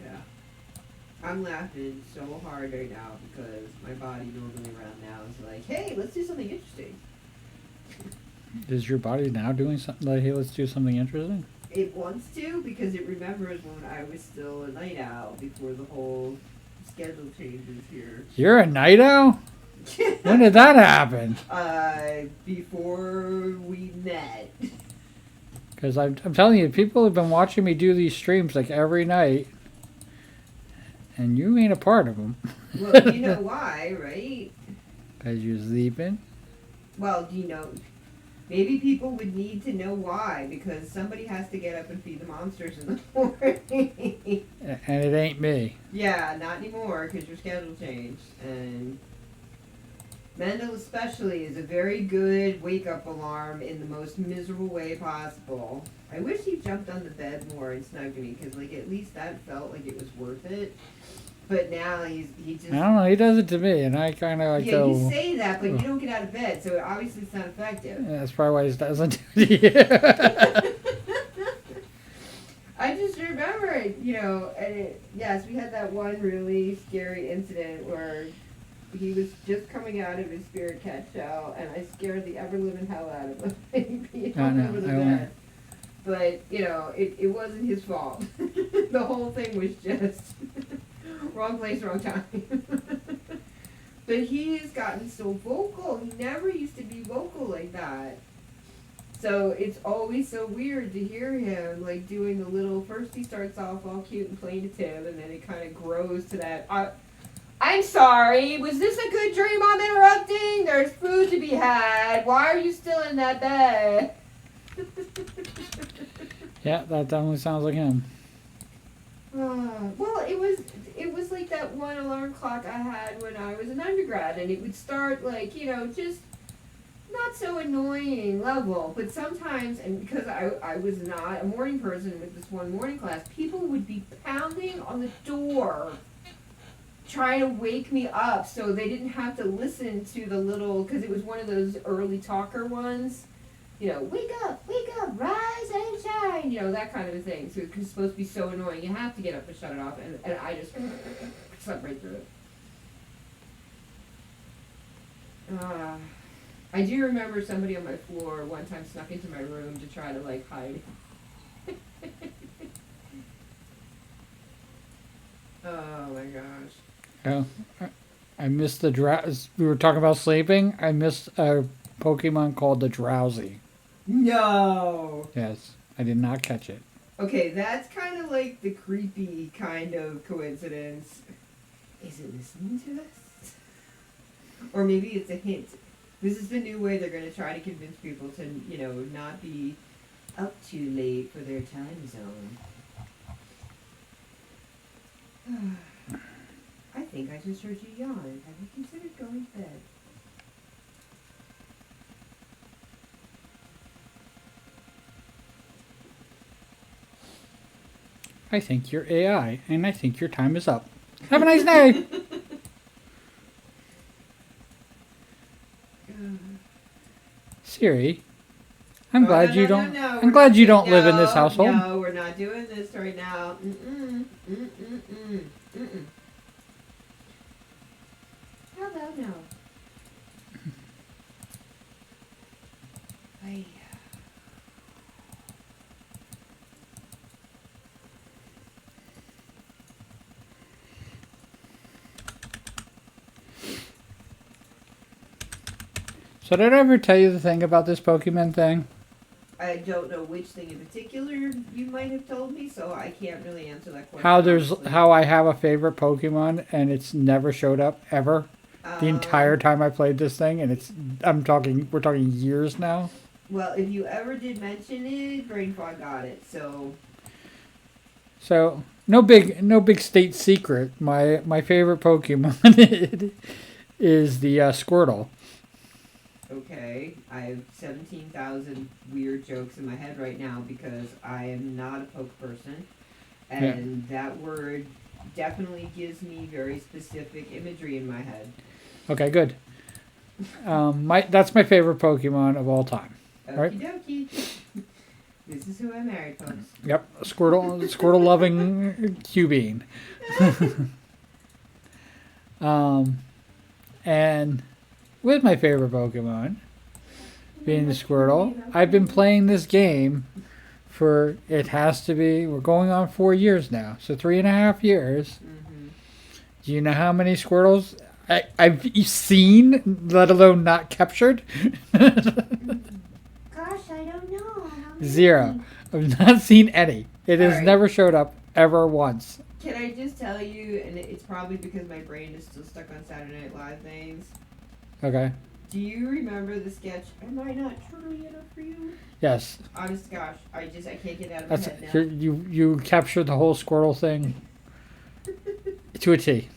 Yeah. I'm laughing so hard right now because my body normally around now is like, hey, let's do something interesting. Is your body now doing something like, hey, let's do something interesting? It wants to because it remembers when I was still a night owl before the whole schedule changes here. You're a night owl? When did that happen? Before we met. Because I'm telling you, people have been watching me do these streams like every night. And you ain't a part of them. Well, you know why, right? Because you're sleeping. Well, maybe people would need to know why, because somebody has to get up and feed the monsters in the morning. And it ain't me. Yeah, not anymore, because your schedule changed. And Mendel especially is a very good wake-up alarm in the most miserable way possible. I wish he jumped on the bed more and snugged me, because at least that felt like it was worth it. But now he just... I don't know, he does it to me, and I kind of Yeah, go... you say that, but you don't get out of bed, so obviously it's not effective. Yeah, that's probably why he doesn't do it. I just remember it, and yes, we had that one really scary incident where he was just coming out of his spirit cat shell, and I scared the ever-living hell out of him. He hung over the bed. But, it wasn't his fault. The whole thing was just wrong place, wrong time. But he has gotten so vocal. He never used to be vocal like that. So it's always so weird to hear him doing the little, first he starts off all cute and plaintive, and then it kind of grows to that, I'm sorry, was this a good dream I'm interrupting? There's food to be had. Why are you still in that bed? Yeah, that definitely sounds like him. Well, it was like that one alarm clock I had when I was an undergrad, and it would start just not so annoying level, but sometimes, and because I was not a morning person with this one morning class, people would be pounding on the door trying to wake me up so they didn't have to listen to the little, because it was one of those early talker ones, you know, wake up, rise and shine, you know, that kind of a thing. So it's supposed to be so annoying. You have to get up and shut it off, and I just slept right through it. I do remember somebody on my floor one time snuck into my room to try to, like, hide. Oh my gosh. Oh, I missed the we were talking about sleeping. I missed a Pokemon called the Drowsy. No! Yes, I did not catch it. Okay, that's kind of like the creepy kind of coincidence. Is it listening to us? Or maybe it's a hint. This is the new way they're going to try to convince people to, you know, not be up too late for their time zone. I think I just heard you yawn. Have you considered going to bed? I think you're AI, and I think your time is up. Have a nice day. Siri, I'm glad you don't. I'm glad you don't live in this household. No, we're not doing this right now. How about no? Ay. So did I ever tell you the thing about this Pokemon thing? I don't know which thing in particular you might have told me, so I can't really answer that question. How I have a favorite Pokemon and it's never showed up ever. The entire time I played this thing, and we're talking years now. Well, if you ever did mention it, Brain Fog got it. So no big state secret. My favorite Pokemon is the Squirtle. Okay, I have 17,000 weird jokes in my head right now because I am not a poke person, and that word definitely gives me very specific imagery in my head. Okay, good. That's my favorite Pokemon of all time. Okie Right? dokie. This is who I married, folks. Yep, Squirtle loving Cubine. And with my favorite Pokemon being the Squirtle, I've been playing this game we're going on 4 years now, so 3.5 years. Mm-hmm. Do you know how many Squirtles I've seen, let alone not captured? Gosh, I don't know. Zero. I've not seen any. It has right. never showed up ever once. Can I just tell you, and it's probably because my brain is still stuck on Saturday Night Live things. Okay. Do you remember the sketch, Am I Not Truly Enough for You? Yes. Honest to gosh, I can't get it out of my head now. You captured the whole Squirtle thing to a T.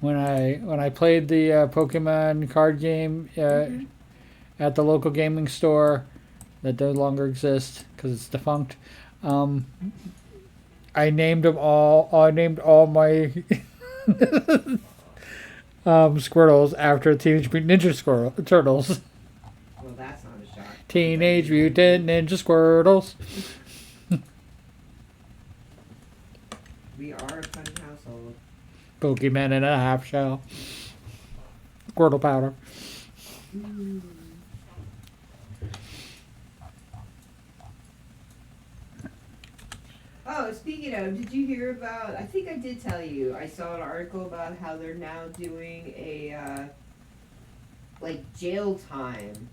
When I played the Pokemon card game at the local gaming store that no longer exists because it's defunct, I named them all. I named all my Squirtles after Teenage Mutant Ninja Turtles. Well, that's not a shock. Teenage Mutant Ninja Squirtles. We are a fun household. Pokemon in a half shell. Squirtle powder. Mm. Oh, speaking of, did you hear about, I think I did tell you, I saw an article about how they're now doing a, like, jail time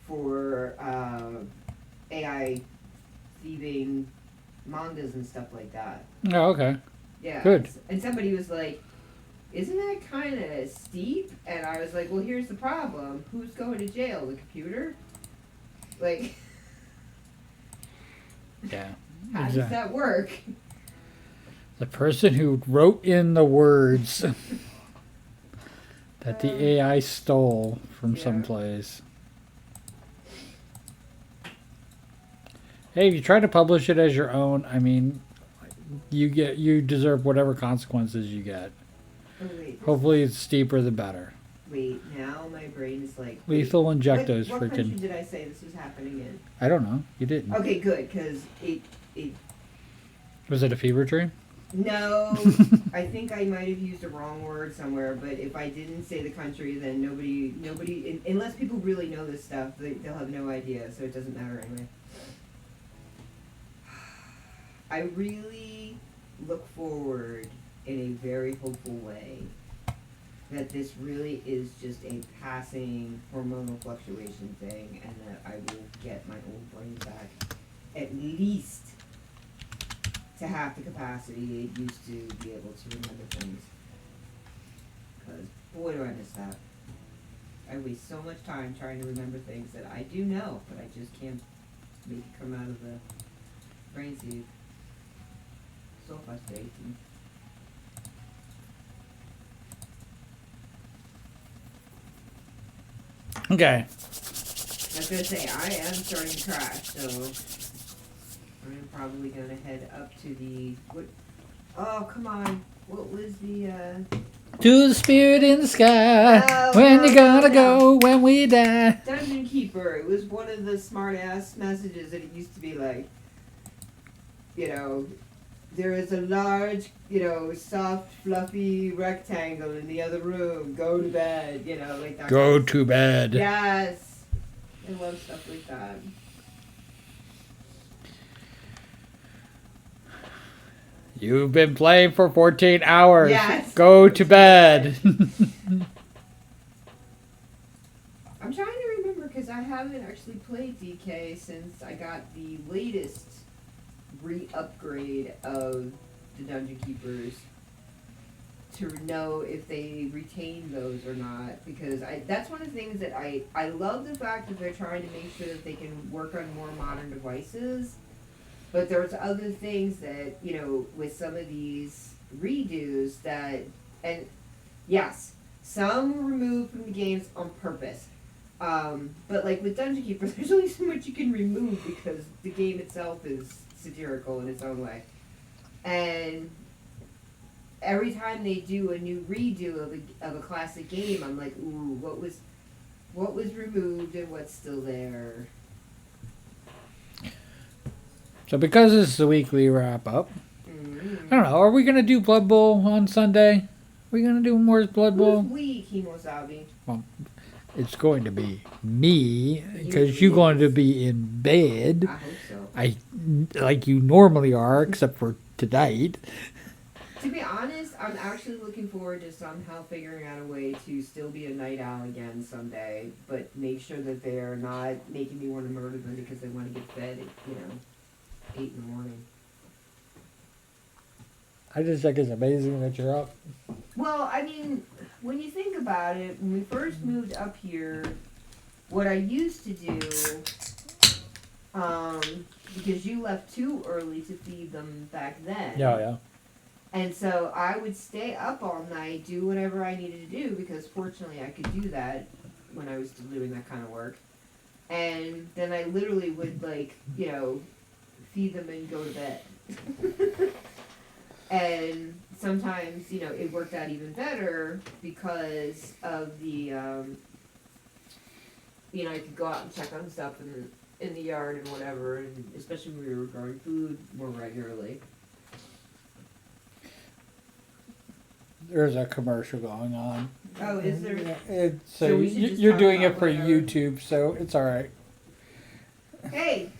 for, AI thieving mangas and stuff like that. Oh, okay. Yeah. Good. And somebody was like, isn't that kind of steep? And I was like, well, here's the problem. Who's going to jail? The computer? Like, Yeah. how does that work? The person who wrote in the words that the AI stole from someplace. Hey, if you try to publish it as your own, I mean, you deserve whatever consequences you get. Oh, wait, Hopefully, it's steeper the better. Wait, now my brain is like... Lethal injectos, what freaking... country did I say this was happening in? I don't know. You didn't. Okay, good, because it... Was it a fever dream? No, I think I might have used a wrong word somewhere, but if I didn't say the country, then nobody, unless people really know this stuff, they'll have no idea, so it doesn't matter anyway. I really look forward in a very hopeful way that this really is just a passing hormonal fluctuation thing, and that I will get my old brain back, at least to half the capacity it used to be able to remember things. Because, boy, do I miss that. I waste so much time trying to remember things that I do know, but I just can't make it come out of the brain seed. So frustrating. Okay. I was gonna say, I am starting to crash, so I'm probably gonna head up to the, oh, come on, what was the, To the spirit in the sky, Oh, when no, you gonna no. go, when we die. Dungeon Keeper. It was one of the smart-ass messages that it used to be like, there is a large, soft, fluffy rectangle in the other room. Go to bed, like that. Go to bed. Yes. I love stuff like that. You've been playing for 14 hours. Yes. Go to bed. I'm trying to remember because I haven't actually played DK since I got the latest re-upgrade of the Dungeon Keepers to know if they retain those or not, because that's one of the things that I love the fact that they're trying to make sure that they can work on more modern devices, but there's other things that, with some of these redos that, and yes, some were removed from the games on purpose. But like with Dungeon Keeper, there's only so much you can remove because the game itself is satirical in its own way. And every time they do a new redo of a classic game, I'm like, ooh, what was removed and what's still there? So because this is a weekly wrap up, I don't know, are we going to do Blood Bowl on Sunday? Are we going to do more Blood Bowl? Who's we, Kimosabi? Well, it's going to be me, because you're going to be in bed. I hope so. Like you normally are, except for tonight. To be honest, I'm actually looking forward to somehow figuring out a way to still be a night owl again someday, but make sure that they're not making me want to murder them because they want to get fed at, 8 in the morning. I just think it's amazing that you're up. Well, I mean, when you think about it, when we first moved up here, what I used to do, because you left too early to feed them back then. Yeah. And so I would stay up all night, do whatever I needed to do, because fortunately I could do that when I was still doing that kind of work. And then I literally would, feed them and go to bed. And sometimes, it worked out even better because of the, I could go out and check on stuff in the yard and whatever, and especially when we were growing food more regularly. There's a commercial going on. Oh, is there? So we should just you're talk doing about it for whatever. YouTube, so it's all right. Hey,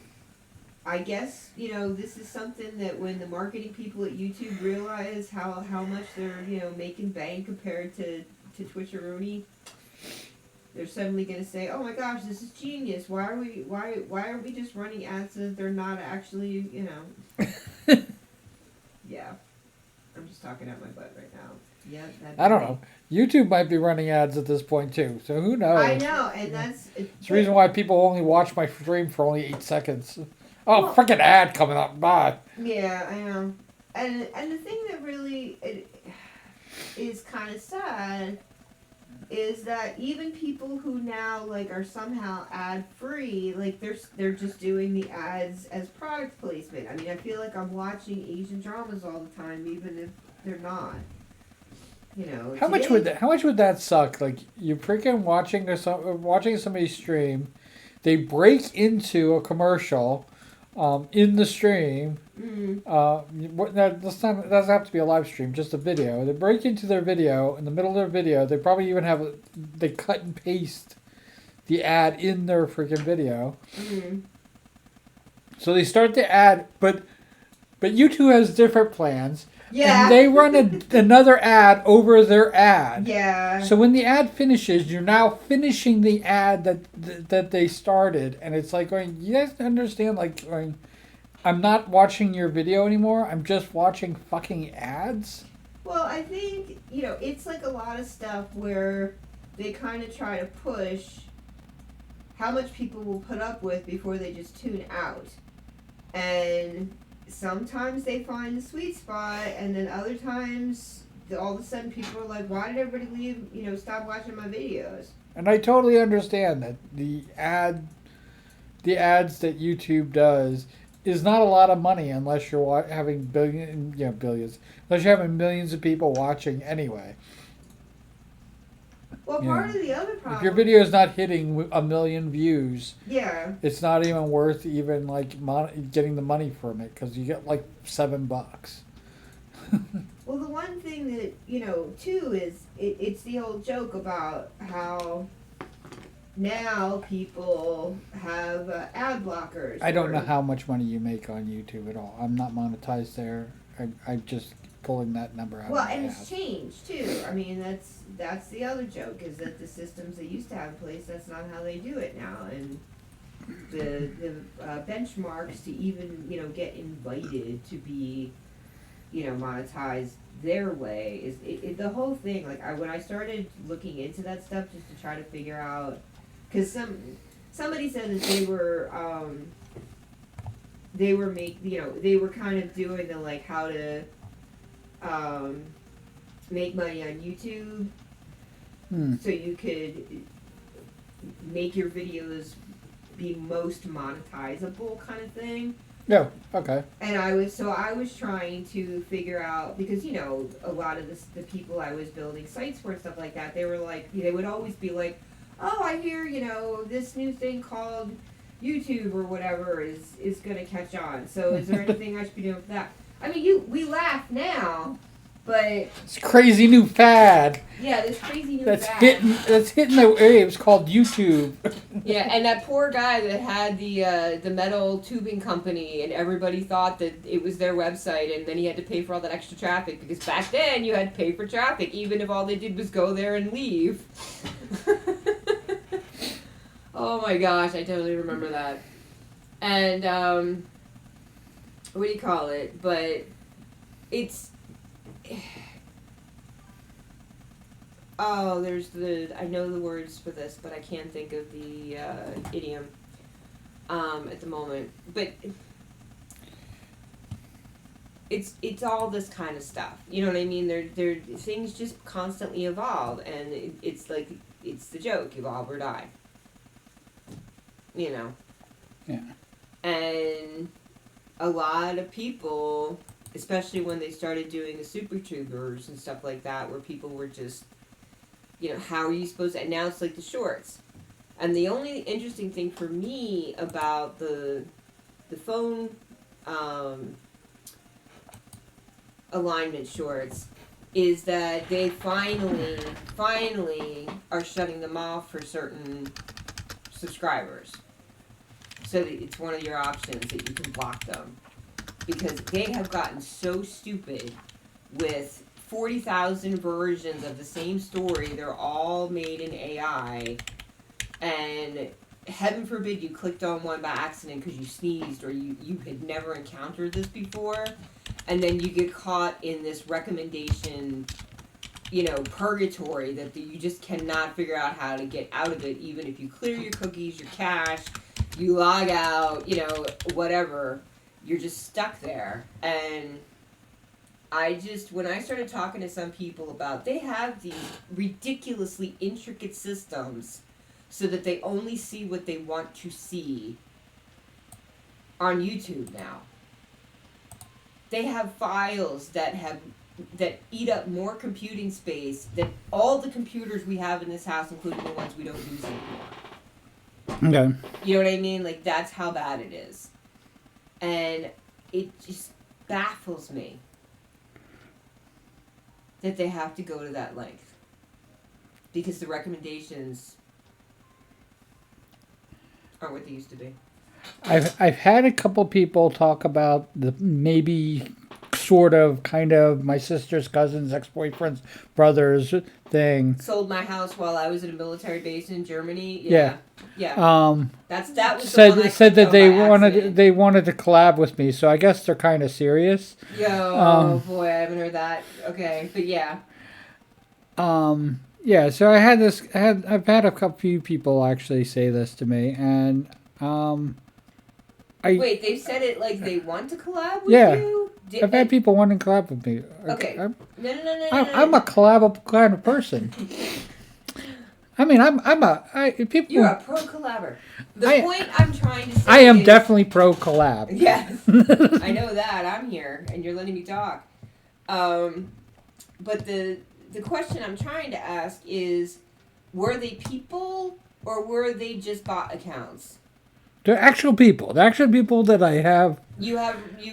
I guess, this is something that when the marketing people at YouTube realize how much they're, making bank compared to Twitcheroni, they're suddenly going to say, oh my gosh, this is genius. Why are we just running ads so that they're not actually, Yeah. I'm just talking out my butt right now. Yeah, I don't know. YouTube might be running ads at this point too, so who knows? I know, and that's... It's the reason why people only watch my stream for only 8 seconds. Oh, freaking ad coming up. Bye. Yeah, I know. And the thing that really is kind of sad is that even people who now like are somehow ad free, like they're just doing the ads as product placement. I mean, I feel like I'm watching Asian dramas all the time, even if they're not. You know, How much would that suck? Like you're freaking watching somebody stream, they break into a commercial, in the stream. That doesn't have to be a live stream, just a video. They break into their video in the middle of their video. They probably even they cut and paste the ad in their freaking video. So they start the ad, but YouTube has different plans. Yeah. And they run another ad over their ad. Yeah. So when the ad finishes, you're now finishing the ad that they started, and it's like going. You guys understand? Like going. I'm not watching your video anymore. I'm just watching fucking ads. Well, I think, it's like a lot of stuff where they kind of try to push how much people will put up with before they just tune out. And sometimes they find the sweet spot, and then other times, all of a sudden people are like, why did everybody leave, stop watching my videos? And I totally understand that the ads that YouTube does is not a lot of money unless you're having billions, unless you're having millions of people watching anyway. Well, part of the other problem... If your video is not hitting 1 million views, yeah, it's not even worth even like getting the money from it, because you get like $7. Well, the one thing that, too, is it's the old joke about how now people have ad blockers. I don't know how much money you make on YouTube at all. I'm not monetized there. I'm just pulling that number out. Well, and it's changed too. I mean, that's the other joke, is that the systems they used to have in place, that's not how they do it now. And the benchmarks to even get invited to be monetized their way is the whole thing. Like when I started looking into that stuff just to try to figure out, because somebody said that they were they were kind of doing the like how to make money on YouTube, so you could make your videos be most monetizable kind of thing. Yeah. Okay. And I was trying to figure out, because a lot of the people I was building sites for and stuff like that, they were like, they would always be like, oh, I hear this new thing called YouTube or whatever is gonna catch on. So is there anything I should be doing for that? I mean, we laugh now, but it's a crazy new fad. Yeah, this crazy new that's fad. That's hitting the waves called YouTube. Yeah, and that poor guy that had the metal tubing company, and everybody thought that it was their website, and then he had to pay for all that extra traffic, because back then you had to pay for traffic, even if all they did was go there and leave. Oh my gosh, I totally remember that. And what do you call it? But it's I know the words for this, but I can't think of the idiom at the moment. But it's all this kind of stuff. You know what I mean? They're things just constantly evolve, and it's like it's the joke: evolve or die. Yeah. And a lot of people, especially when they started doing the super tubers and stuff like that, where people were just, how are you supposed to, and now it's like the shorts. And the only interesting thing for me about the phone alignment shorts is that they finally are shutting them off for certain subscribers. So that it's one of your options that you can block them. Because they have gotten so stupid with 40,000 versions of the same story. They're all made in AI. And heaven forbid you clicked on one by accident because you sneezed, or you had never encountered this before. And then you get caught in this recommendation, purgatory that you just cannot figure out how to get out of it, even if you clear your cookies, your cache, you log out, whatever. You're just stuck there. And when I started talking to some people about, they have these ridiculously intricate systems so that they only see what they want to see on YouTube now. They have files that eat up more computing space than all the computers we have in this house, including the ones we don't use anymore. Okay. You know what I mean? Like, that's how bad it is. And it just baffles me that they have to go to that length. Because the recommendations aren't what they used to be. I've had a couple people talk about the maybe sort of kind of my sister's cousin's ex-boyfriend's brother's thing. Sold my house while I was at a military base in Germany. Yeah. That was said the one I said that clicked on by accident. they wanted to collab with me, so I guess they're kind of serious. Oh boy, I haven't heard that. Okay, but yeah. Yeah, so I've had a couple few people actually say this to me, and Wait, they've said it like they want to collab with you? I've had people wanting to collab with me. Okay. No. I'm a collabable kind of person. I mean, people. You're a pro collaborator. The point I'm trying to say I am definitely pro collab. Yes. I know that. I'm here, and you're letting me talk. But the question I'm trying to ask is, were they people, or were they just bot accounts? They're actual people. The actual people that I have you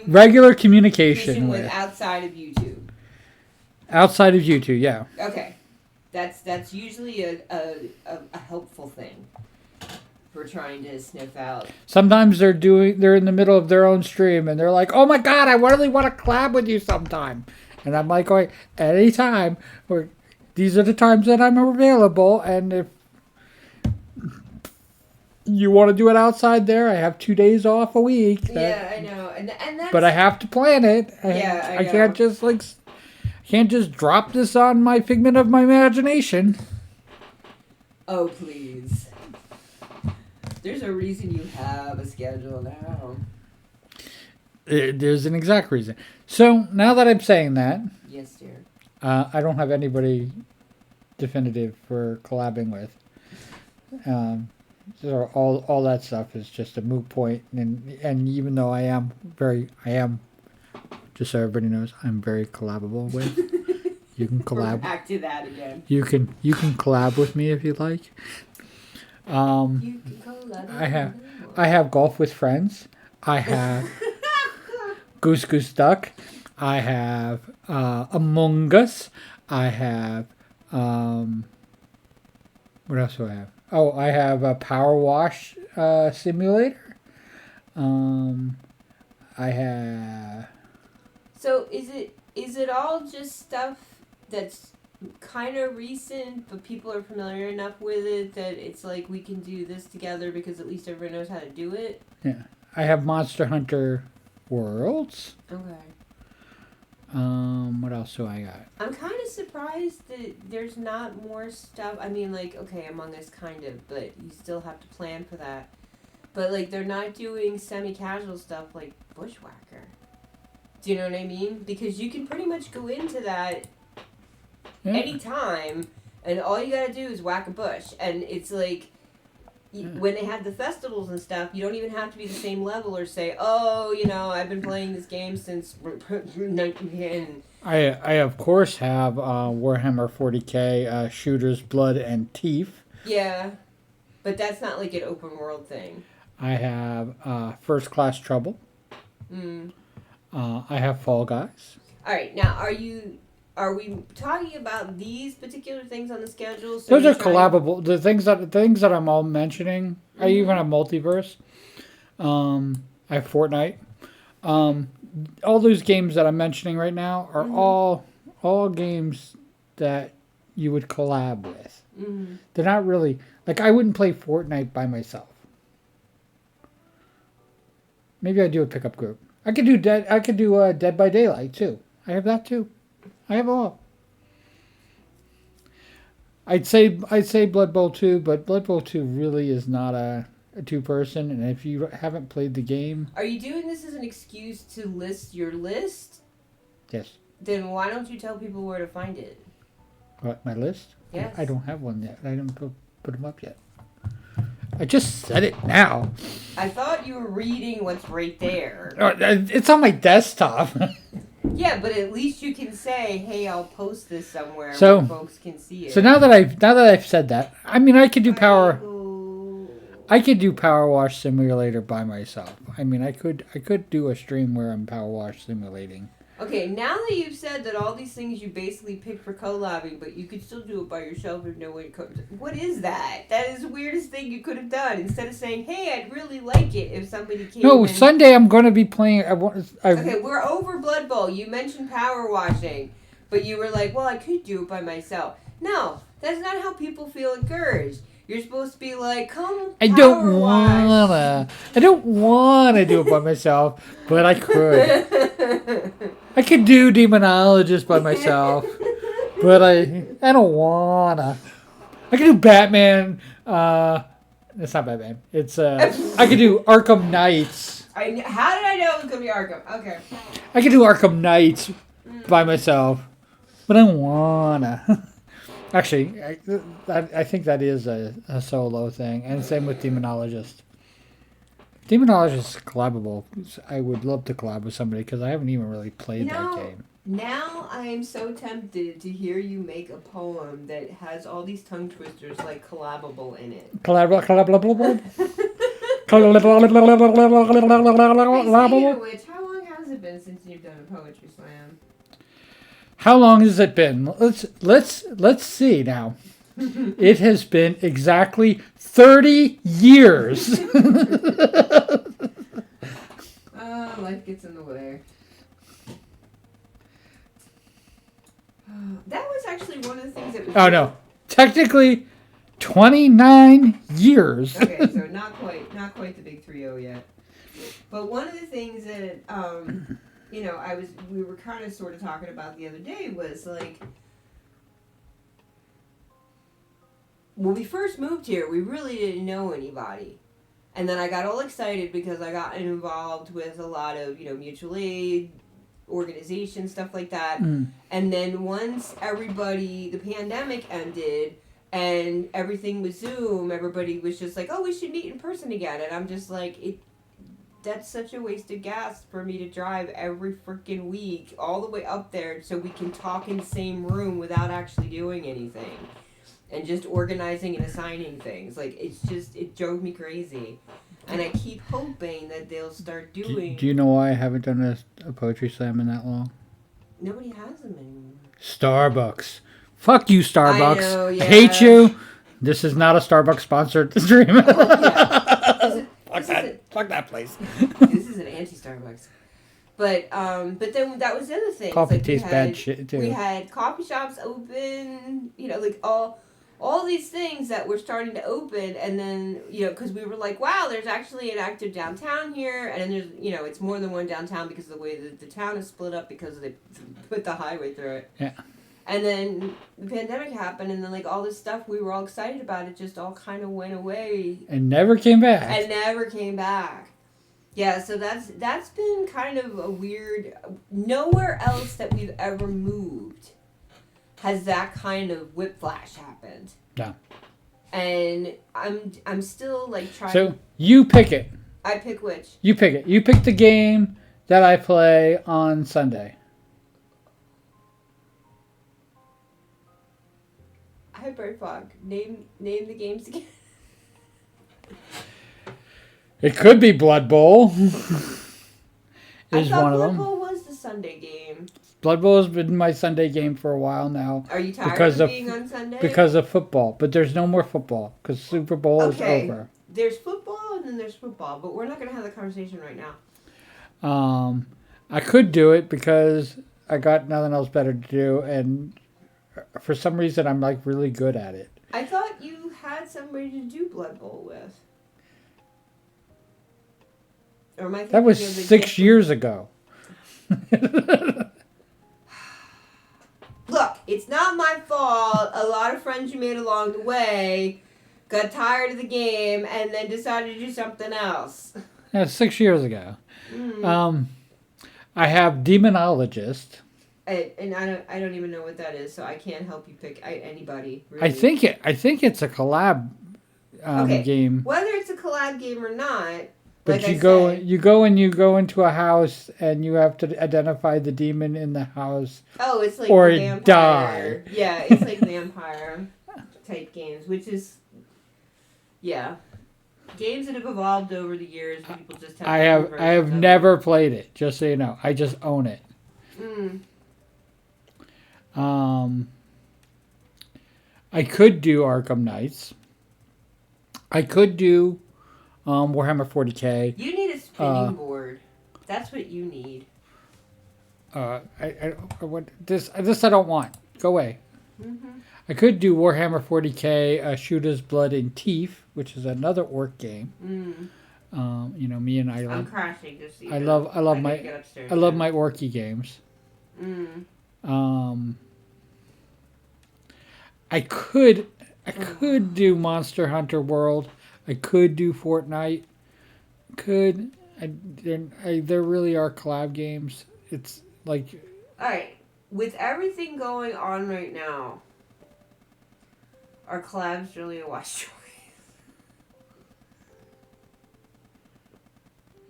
regular communication with outside of YouTube. Outside of YouTube, yeah. Okay, that's usually a helpful thing for trying to sniff out. Sometimes they're in the middle of their own stream and they're like, "Oh my god, I really want to collab with you sometime," and I'm like, "Going anytime. Or these are the times that I'm available, and if you want to do it outside there, I have 2 days off a week." Yeah, I know, and that's, but I have to plan it. I know. Can't just drop this on my figment of my imagination. Oh please! There's a reason you have a schedule now. There's an exact reason. So now that I'm saying that, yes, dear, I don't have anybody definitive for collabing with. So all that stuff is just a moot point, and even though I am, just so everybody knows, I'm very collabable with. You can collab. Back to that again. You can collab with me if you like. You can collab. I have golf with friends. I have Goose Goose Duck. I have Among Us. I have what else do I have? Oh, I have a Power Wash simulator. I have. So is it all just stuff that's kind of recent, but people are familiar enough with it that it's like we can do this together because at least everyone knows how to do it? Yeah, I have Monster Hunter Worlds. Okay. What else do I got? I'm kind of surprised that there's not more stuff. I mean, like, okay, Among Us kind of, but you still have to plan for that. But, like, they're not doing semi-casual stuff like Bushwhacker. Do you know what I mean? Because you can pretty much go into that anytime, and all you gotta do is whack a bush. And it's like, when they have the festivals and stuff, you don't even have to be the same level or say, oh, I've been playing this game since... I of course have Warhammer 40k Shooters Blood and Teeth. Yeah, but that's not like an open world thing. I have First Class Trouble. I have Fall Guys. All right, now are we talking about these particular things on the schedule? So those are collabable. The things that I'm all mentioning. Mm-hmm. I even have Multiverse. I have Fortnite. All those games that I'm mentioning right now are all games that you would collab with. Mm-hmm. They're not really like I wouldn't play Fortnite by myself. Maybe I'd do a pickup group. I could do Dead by Daylight too. I have that too. I have all. I'd say Blood Bowl 2, but Blood Bowl 2 really is not a two-person, and if you haven't played the game... Are you doing this as an excuse to list your list? Yes. Then why don't you tell people where to find it? What, my list? Yes. I don't have one yet. I didn't put them up yet. I just said it now. I thought you were reading what's right there. It's on my desktop. Yeah, but at least you can say, "Hey, I'll post this somewhere So- where folks can see it." So now that I've said that, I mean I could do power wash simulator by myself. I mean I could do a stream where I'm power wash simulating. Okay, now that you've said that all these things you basically picked for collabing, but you could still do it by yourself if no one comes. What is that? That is the weirdest thing you could have done. Instead of saying, "Hey, I'd really like it if somebody came." No, in. Sunday I'm going to be playing. Okay, we're over Blood Bowl. You mentioned power washing, but you were like, "Well, I could do it by myself." No, that's not how people feel encouraged. You're supposed to be like, "Come, I power don't wash." wanna do it by myself, but I could. I could do Demonologist by myself, but I don't wanna. I could do Batman. It's not Batman. It's I could do Arkham Knights. How did I know it was gonna be Arkham? Okay. I could do Arkham Knights by myself, but I don't wanna. Actually, I think that is a solo thing, and same with Demonologist. Demonologist is collabable. I would love to collab with somebody because I haven't even really played that game. Now I am so tempted to hear you make a poem that has all these tongue twisters like collabable in it. Collabable. Speaking of which, how long has it been since you've done a poetry slam? How long has it been? Let's see now. It has been exactly 30 years. Life gets in the way. That was actually one of the things that was... Oh no. Technically 29 years. Okay, so not quite the big 3-0 yet. But one of the things that we were kind of sort of talking about the other day was like, when we first moved here, we really didn't know anybody. And then I got all excited because I got involved with a lot of, mutual aid organizations, stuff like that. And then once the pandemic ended and everything was Zoom, everybody was just like, "Oh, we should meet in person again." And I'm just like, that's such a waste of gas for me to drive every freaking week all the way up there so we can talk in the same room without actually doing anything. And just organizing and assigning things. Like, it drove me crazy. And I keep hoping that they'll start doing... Do you know why I haven't done a poetry slam in that long? Nobody has them anymore. Starbucks. Fuck you, Starbucks. I know, yeah. I hate you. This is not a Starbucks sponsored stream. Fuck that place. This is an anti-Starbucks. But then that was the other thing. Coffee tastes bad shit, too. We had coffee shops open, like all these things that were starting to open, and then, because we were like, wow, there's actually an active downtown here, and then there's, it's more than one downtown because of the way that the town is split up because they put the highway through it. Yeah. And then the pandemic happened, and then, like, all this stuff we were all excited about, it just all kind of went away. And never came back. Yeah, so that's been kind of a weird... Nowhere else that we've ever moved has that kind of whiplash happened. No. And I'm still, like, trying... So, you pick it. I pick which? You pick it. You pick the game that I play on Sunday. Hi, Bird Fog. Name the games again. It could be Blood Bowl. I thought Blood Bowl was the Sunday game. Blood Bowl has been my Sunday game for a while now. Are you tired of being on Sunday? Because of football. But there's no more football because Super Bowl is over. There's football and then there's football, but we're not going to have the conversation right now. I could do it because I got nothing else better to do, and for some reason I'm like really good at it. I thought you had somebody to do Blood Bowl with. Or am I that was 6 years ago. Look, it's not my fault. A lot of friends you made along the way got tired of the game and then decided to do something else. Yeah, 6 years ago. I have Demonologist. And I don't even know what that is, so I can't help you pick anybody. Really. I think it's a collab Okay, game. whether it's a collab game or not, But like you go into a house and you have to identify the demon in the house. oh, it's like or vampire. die. Yeah, it's like vampire type games, which is yeah, games that have evolved over the years. People just have. I have never played it. Just so you know, I just own it. I could do Arkham Knights. I could do Warhammer 40K. You need a spinning board. That's what you need. I what this I don't want. Go away. I could do Warhammer 40K, Shooter's Blood and Teeth, which is another orc game. You know, me and I love. I'm crashing to see. I love my orky games. I could do Monster Hunter World. I could do Fortnite. There really are collab games. It's like. All right, with everything going on right now, are collabs really a wise choice?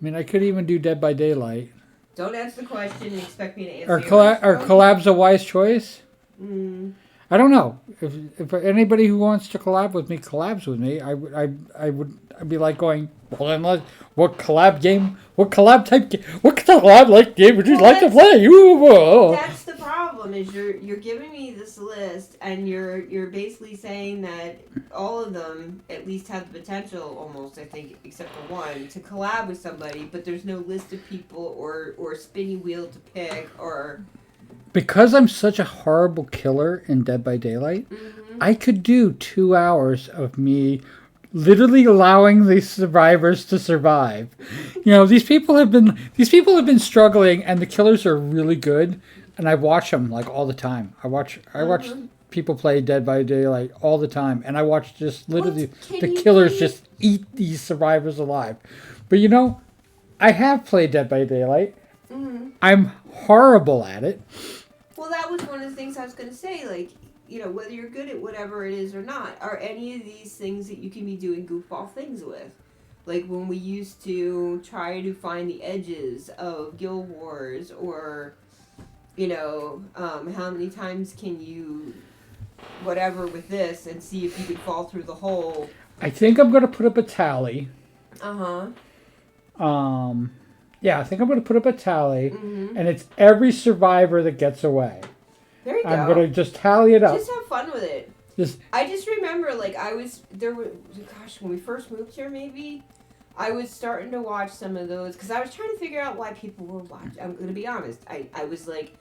I mean, I could even do Dead by Daylight. Don't answer the question and expect me to answer. Are collabs a wise choice? I don't know. If anybody who wants to collab with me collabs with me, I'd be like going, well then what collab like game would you like to play? That's the problem. Is you're giving me this list and you're basically saying that all of them at least have the potential, almost I think, except for one, to collab with somebody, but there's no list of people or spinning wheel to pick or. Because I'm such a horrible killer in Dead by Daylight, I could do 2 hours of me literally allowing the survivors to survive. You know, these people have been struggling, and the killers are really good, and I watch them like all the time. I watch people play Dead by Daylight all the time, and I watch just literally the killers just eat these survivors alive. But you know, I have played Dead by Daylight. I'm horrible at it. Well, that was one of the things I was going to say. Like, you know, whether you're good at whatever it is or not, are any of these things that you can be doing goofball things with? Like when we used to try to find the edges of Guild Wars, or, you know, how many times can you whatever with this and see if you could fall through the hole. I think I'm going to put up a tally. Uh-huh. Yeah, I think I'm going to put up a tally, and it's every survivor that gets away. There you go. I'm going to just tally it up. Just have fun with it. I just remember, like, when we first moved here, maybe, I was starting to watch some of those, because I was trying to figure out why people were watching. I'm going to be honest. I was like,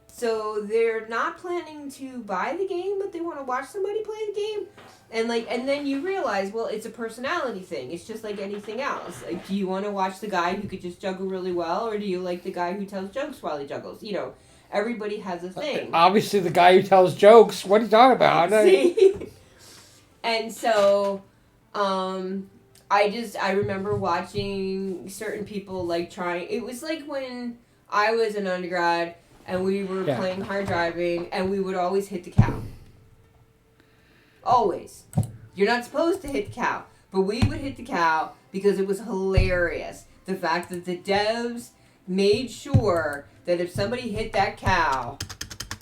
so they're not planning to buy the game, but they want to watch somebody play the game? And then you realize, well, it's a personality thing. It's just like anything else. Like, do you want to watch the guy who could just juggle really well, or do you like the guy who tells jokes while he juggles? You know, everybody has a thing. Obviously, the guy who tells jokes. What are you talking about? See? And so, I remember watching certain people, like, trying. It was like when I was an undergrad and we were playing hard driving, and we would always hit the cow. Always. You're not supposed to hit the cow, but we would hit the cow because it was hilarious. The fact that the devs made sure that if somebody hit that cow,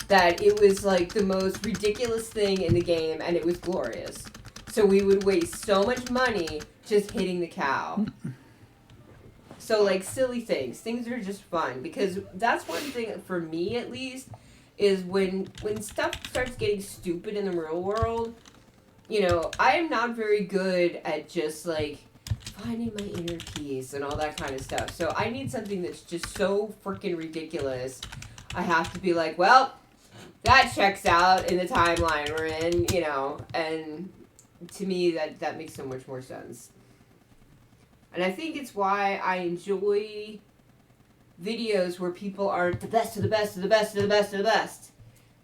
that it was like the most ridiculous thing in the game, and it was glorious. So we would waste so much money just hitting the cow. So, like, silly things that are just fun, because that's one thing for me, at least, is when stuff starts getting stupid in the real world. You know, I am not very good at just, like, finding my inner peace and all that kind of stuff. So I need something that's just so freaking ridiculous. I have to be like, well, that checks out in the timeline we're in, you know. And to me, that makes so much more sense. And I think it's why I enjoy videos where people aren't the best of the best of the best of the best of the best.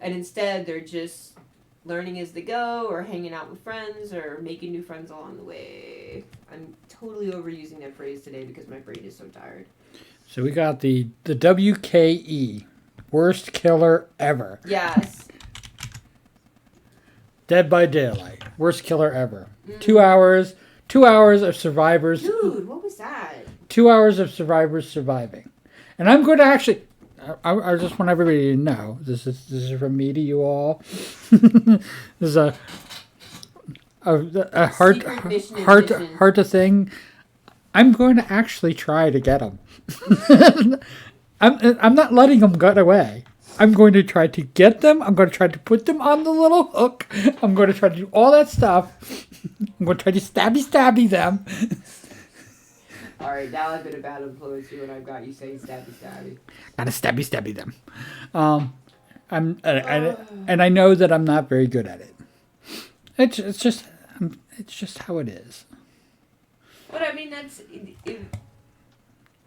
And instead, they're just learning as they go, or hanging out with friends, or making new friends along the way. I'm totally overusing that phrase today because my brain is so tired. So we got the WKE, Worst killer ever. Yes. Dead by Daylight. Worst killer ever. 2 hours. 2 hours of survivors. Dude, what was that? 2 hours of survivors surviving. And I'm going to actually... I just want everybody to know. This is from me to you all. This is a hard to thing. I'm going to actually try to get them. I'm not letting them get away. I'm going to try to get them. I'm going to try to put them on the little hook. I'm going to try to do all that stuff. I'm going to try to stabby them. All right, now I've been a bad influence you, and I've got you saying stabby. Gotta stabby them. And I know that I'm not very good at it. It's just how it is. But I mean,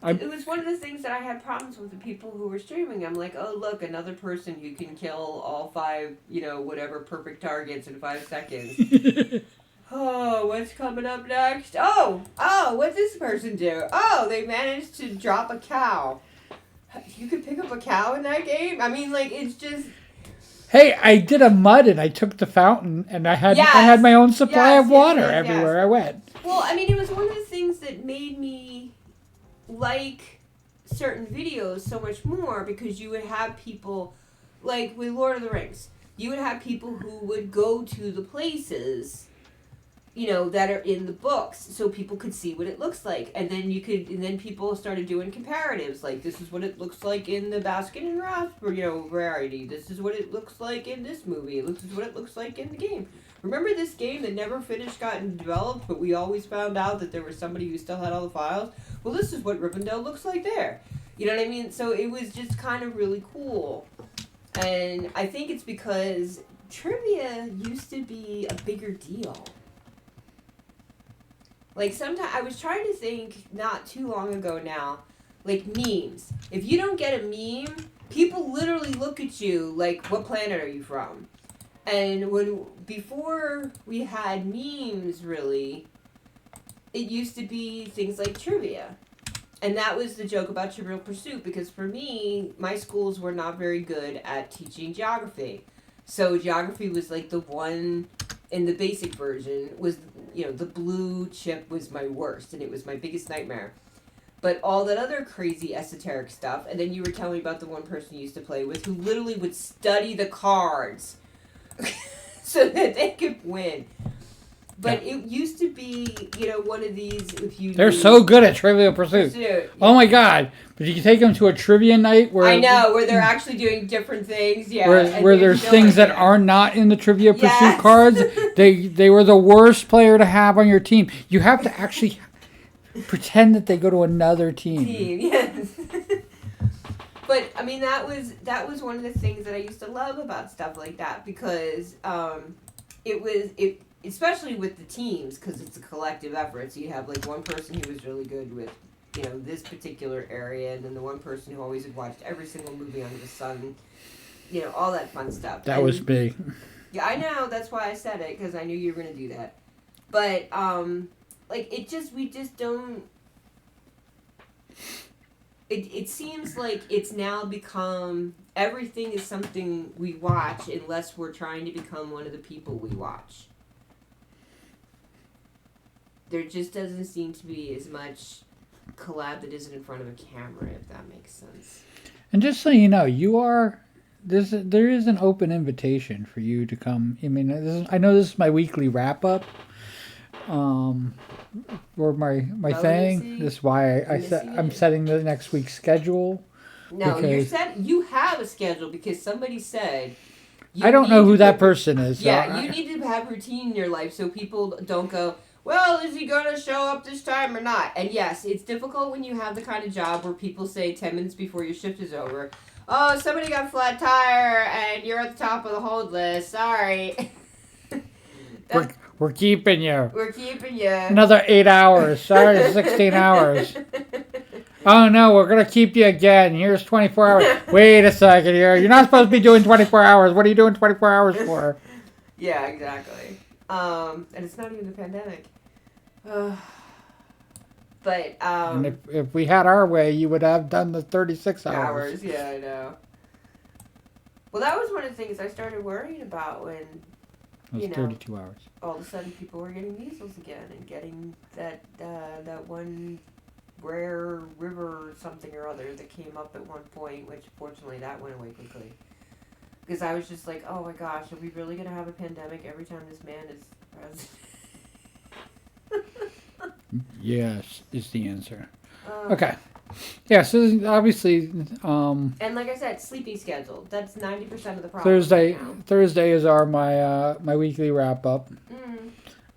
it was one of the things that I had problems with the people who were streaming. I'm like, oh look, another person who can kill all 5, whatever perfect targets in 5 seconds. Oh, what's coming up next? Oh, what's this person do? Oh, they managed to drop a cow. You could pick up a cow in that game? I mean, like, it's just... Hey, I did a mud and I took the fountain and I had my own supply of water everywhere I went. Well, I mean, it was one of the things that made me like certain videos so much more, because you would have people, like with Lord of the Rings, you would have people who would go to the places... that are in the books, so people could see what it looks like, and then people started doing comparatives, like this is what it looks like in the Baskin and Ross, variety. This is what it looks like in this movie. This is what it looks like in the game. Remember this game that never finished gotten developed, but we always found out that there was somebody who still had all the files? Well, this is what Rivendell looks like there. You know what I mean? So it was just kind of really cool, and I think it's because trivia used to be a bigger deal. Like, sometimes, I was trying to think not too long ago now, like memes. If you don't get a meme, people literally look at you like, what planet are you from? And before we had memes, really, it used to be things like trivia. And that was the joke about Trivial Pursuit, because for me, my schools were not very good at teaching geography. So geography was like the one... in the basic version was, the blue chip was my worst, and it was my biggest nightmare. But all that other crazy esoteric stuff, and then you were telling me about the one person you used to play with who literally would study the cards so that they could win. But it used to be, one of these, if you... They're so good at Trivial Pursuit. Yeah. Oh my God. But you can take them to a trivia night where... I know, where they're actually doing different things, yeah. Where there's things that are not in the Trivia Pursuit cards. They were the worst player to have on your team. You have to actually pretend that they go to another team. Yes. But, I mean, that was one of the things that I used to love about stuff like that, because especially with the teams, because it's a collective effort. So you have like one person who was really good with, this particular area, and then the one person who always had watched every single movie under the sun, all that fun stuff. That was me. Yeah, I know. That's why I said it, because I knew you were going to do that. But, we just don't... It seems like it's now become... everything is something we watch unless we're trying to become one of the people we watch. There just doesn't seem to be as much collab that isn't in front of a camera, if that makes sense. And just so you know, there is an open invitation for you to come. I mean, I know this is my weekly wrap up, or my thing. This is why I'm setting the next week's schedule. No, you have a schedule because somebody said. I don't know who that person is. Yeah, you need to have routine in your life so people don't go, well, is he going to show up this time or not? And yes, it's difficult when you have the kind of job where people say 10 minutes before your shift is over, oh, somebody got a flat tire and you're at the top of the hold list. Sorry. We're keeping you. We're keeping you. Another 8 hours. Sorry, 16 hours. Oh, no, we're going to keep you again. Here's 24 hours. Wait a second here. You're not supposed to be doing 24 hours. What are you doing 24 hours for? Yeah, exactly. And it's not even the pandemic. But and if we had our way, you would have done the 36 hours. Yeah, I know. Well, that was one of the things I started worrying about when, It was 32 hours. all of a sudden people were getting measles again and getting that one rare river something or other that came up at one point, which fortunately that went away quickly. Because I was just like, oh my gosh, are we really going to have a pandemic every time this man is president? Yes, is the answer. Um, Okay. Yeah, so obviously, And like I said, sleeping schedule. That's 90% of the problem. Right now. Thursday is my weekly wrap up.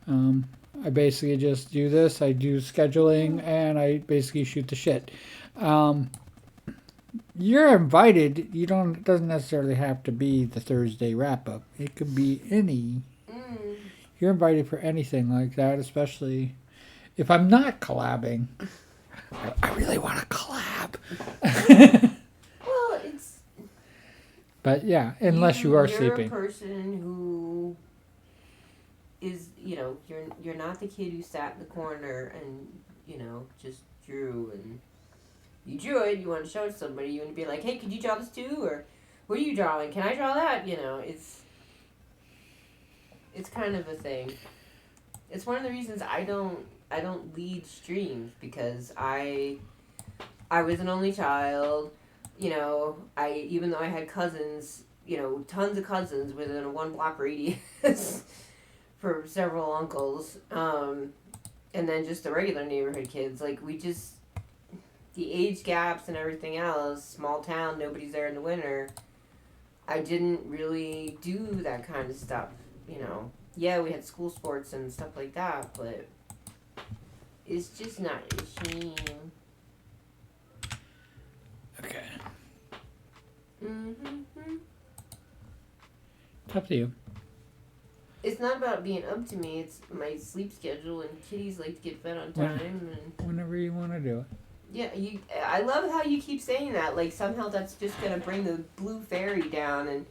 Mm. I basically just do this. I do scheduling, and I basically shoot the shit. You're invited. You don't. It doesn't necessarily have to be the Thursday wrap up. It could be any. Mm. You're invited for anything like that, especially if I'm not collabing. I really want to collab. Well, it's. But yeah, unless you are sleeping. You're a person who is, you're not the kid who sat in the corner and, just drew and you drew it, you want to show it to somebody, you want to be like, hey, could you draw this too? Or what are you drawing? Can I draw that? It's kind of a thing. It's one of the reasons I don't lead streams because I was an only child. Even though I had cousins, tons of cousins within a 1-block radius for several uncles, and then just the regular neighborhood kids. Like, the age gaps and everything else, small town, nobody's there in the winter. I didn't really do that kind of stuff, Yeah, we had school sports and stuff like that, but it's just not a shame. Okay. Mm-hmm. It's up to you. It's not about being up to me. It's my sleep schedule, and kitties like to get fed on time. And whenever you want to do it. Yeah, I love how you keep saying that. Like, somehow that's just gonna bring the blue fairy down, and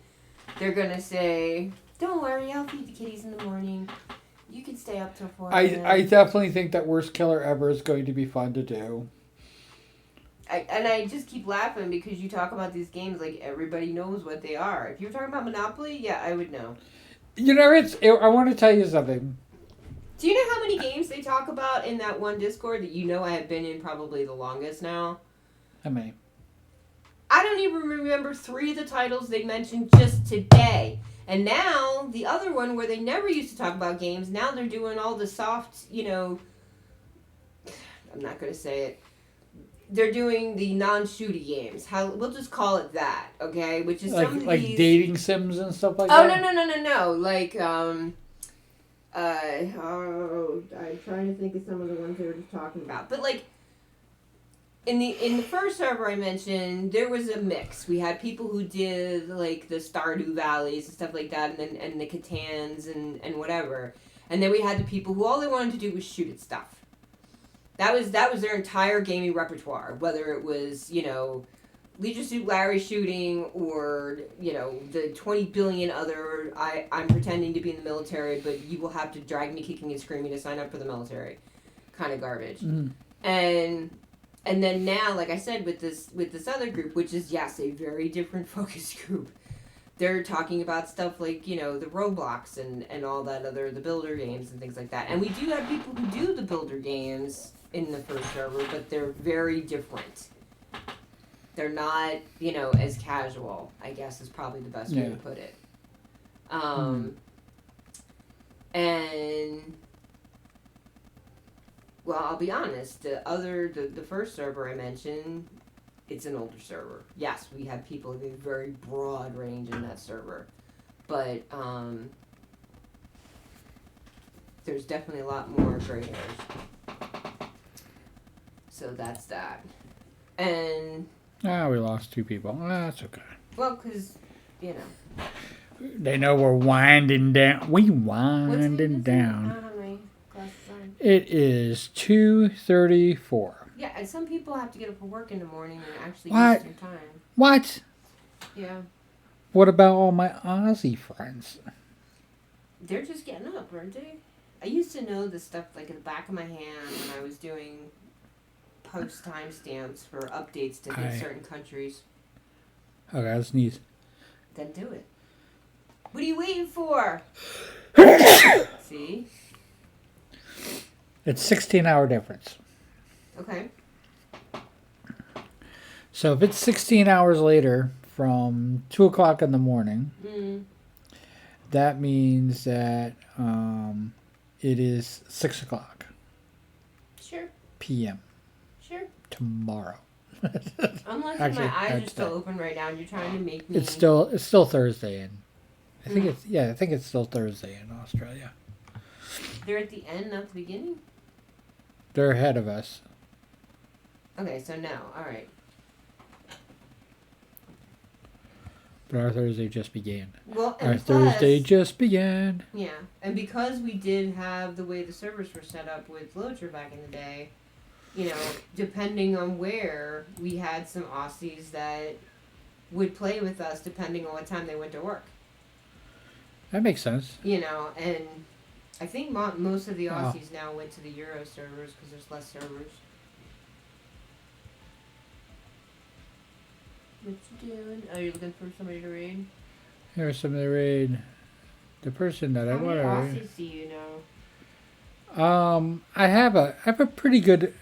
they're gonna say, "Don't worry, I'll feed the kitties in the morning. You can stay up till 4 a.m." I definitely think that Worst Killer Ever is going to be fun to do. I just keep laughing because you talk about these games like everybody knows what they are. If you were talking about Monopoly, yeah, I would know. I want to tell you something. Do you know how many games they talk about in that one Discord that I have been in probably the longest now? How many? I don't even remember 3 of the titles they mentioned just today. And now, the other one where they never used to talk about games, now they're doing all the soft, I'm not going to say it. They're doing the non-shooty games. We'll just call it that, okay? Which is some of like these... dating sims and stuff like that? that? No. Like, I'm trying to think of some of the ones they were just talking about. But, like, in the first server I mentioned, there was a mix. We had people who did, like, the Stardew Valleys and stuff like that, and the Catans and whatever. And then we had the people who all they wanted to do was shoot at stuff. That was their entire gaming repertoire, whether it was, Leisure Suit Larry shooting or, the 20 billion other, I'm pretending to be in the military, but you will have to drag me kicking and screaming to sign up for the military kind of garbage. Mm-hmm. And then now, like I said, with this other group, which is, yes, a very different focus group, they're talking about stuff like, the Roblox and all that the builder games and things like that. And we do have people who do the builder games in the first server, but they're very different. They're not, as casual, I guess is probably the best way to put it. And, well, I'll be honest, the first server I mentioned, it's an older server. Yes, we have people with a very broad range in that server. But, there's definitely a lot more gray hairs. So that's that. And... we lost 2 people. That's okay. Well, because, They know we're winding down. We winding down. I don't have my glasses on. It is 2:34. Yeah, and some people have to get up for work in the morning and actually use their time. What? Yeah. What about all my Aussie friends? They're just getting up, aren't they? I used to know this stuff like in the back of my hand when I was doing post timestamps for updates to certain countries. Okay, I'll sneeze. Then do it. What are you waiting for? See? It's 16-hour difference. Okay. So if it's 16 hours later from 2 o'clock in the morning, that means that it is 6 o'clock. Sure. p.m. Sure. tomorrow. I'm lucky Actually, my eyes are that's still that. open right now. And you're trying to make me. It's still Thursday, and I think I think it's still Thursday in Australia. They're at the end, not the beginning. They're ahead of us. Okay, so now, all right. But our Thursday just began. Well, Our and Thursday plus, just began. yeah, and because we did have the way the servers were set up with Loacher back in the day, you know, depending on where, we had some Aussies that would play with us depending on what time they went to work. That makes sense. You know, and I think most of the Wow. Aussies now went to the Euro servers because there's less servers. What you doing? Are you looking for somebody to raid? Here's some of the raid. The person that I How many want to Aussies do you know? I have a pretty good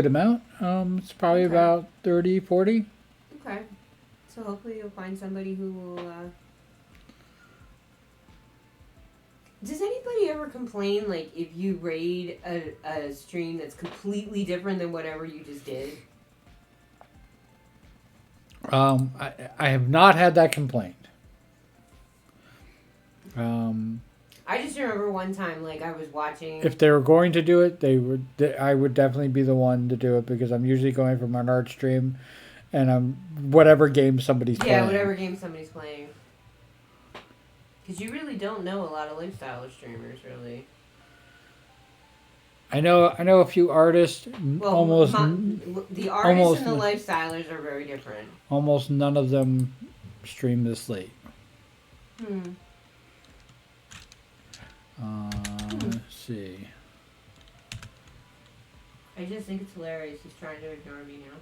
amount. It's probably Okay. about 30, 40. Okay. So hopefully you'll find somebody who will, Does anybody ever complain, like, if you raid a stream that's completely different than whatever you just did? I have not had that complaint. I just remember one time, like, I was watching... If they were going to do it, I would definitely be the one to do it because I'm usually going from an art stream and whatever game somebody's playing. Yeah, whatever game somebody's playing. Because you really don't know a lot of lifestyle streamers, really. I know a few artists. Well, the artists and the lifestylers are very different. Almost none of them stream this late. Let's see. I just think it's hilarious. He's trying to ignore me now.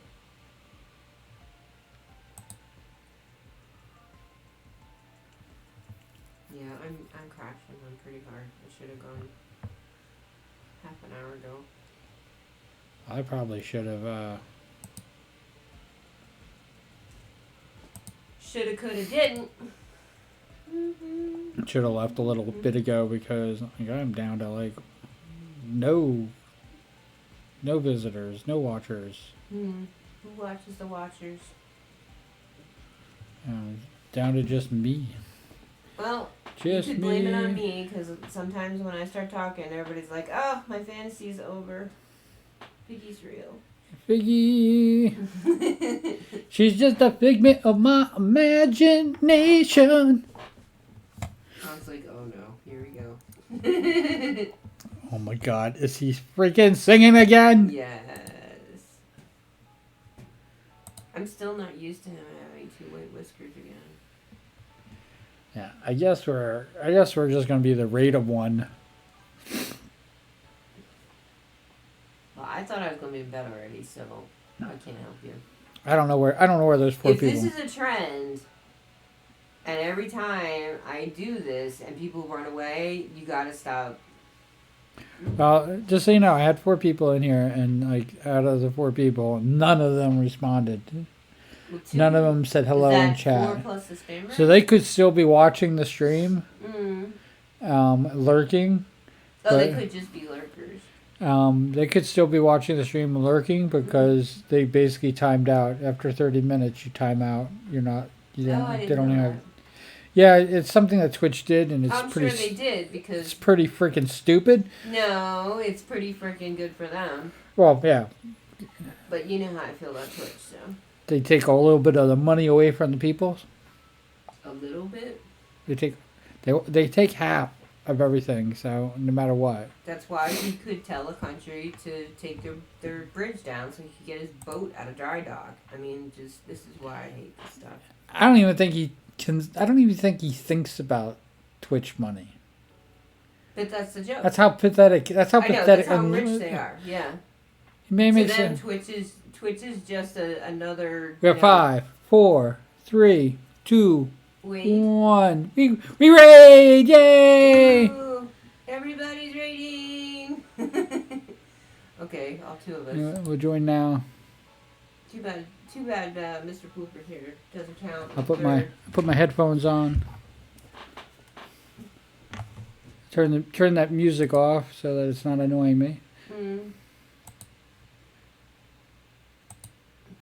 Yeah, I'm crashing on pretty hard. I should have gone half an hour ago. I probably should have. Shoulda, coulda, didn't. Should have left a little bit ago because like, I'm down to like no visitors, no watchers. Who watches the watchers? Down to just me. Well, Just you could blame it on me because sometimes when I start talking, everybody's like, "Oh, my fantasy's over. Piggy's real." Figgy. She's just a figment of my imagination. I was like, "Oh no, here we go." Oh my God, is he freaking singing again? Yes. I'm still not used to him having 2 white whiskers again. Yeah, I guess we're just gonna be the rate of one. Well, I thought I was gonna be in bed already, so I can't help you. I don't know where those poor If people. this is a trend, and every time I do this and people run away, you gotta stop. Well, just so you know, I had 4 people in here, and like out of the 4 people, none of them responded. Well, None of them said hello in chat. 4 plus the spammer? So they could still be watching the stream, Mm. lurking. Oh, they but- could just be lurkers. They could still be watching the stream lurking because they basically timed out. After 30 minutes, you time out. You're not. You don't. I they didn't don't know have. Yeah, it's something that Twitch did, and it's I'm pretty. sure they did It's because pretty freaking stupid. no, it's pretty freaking good for them. Well, yeah, But you know how I feel about Twitch, so they take a little bit of the money away from the people. a little bit. They take half of everything. So no matter what. That's why he could tell a country to take their bridge down so he could get his boat out of dry dock. I mean, just this is why I hate this stuff. I don't even think he can. I don't even think he thinks about Twitch money. But that's the joke. That's how pathetic. That's how I know, pathetic. that's how rich they are. Yeah. It may To make them, sense. Twitch is just another. We have 5, 4, 3, 2, Wait. 1. We raid! Yay! Ooh, everybody's raiding. Okay, all 2 of us. We'll join now. Too bad. Mr. Pooper here doesn't count. I'll put my headphones on. Turn that music off so that it's not annoying me.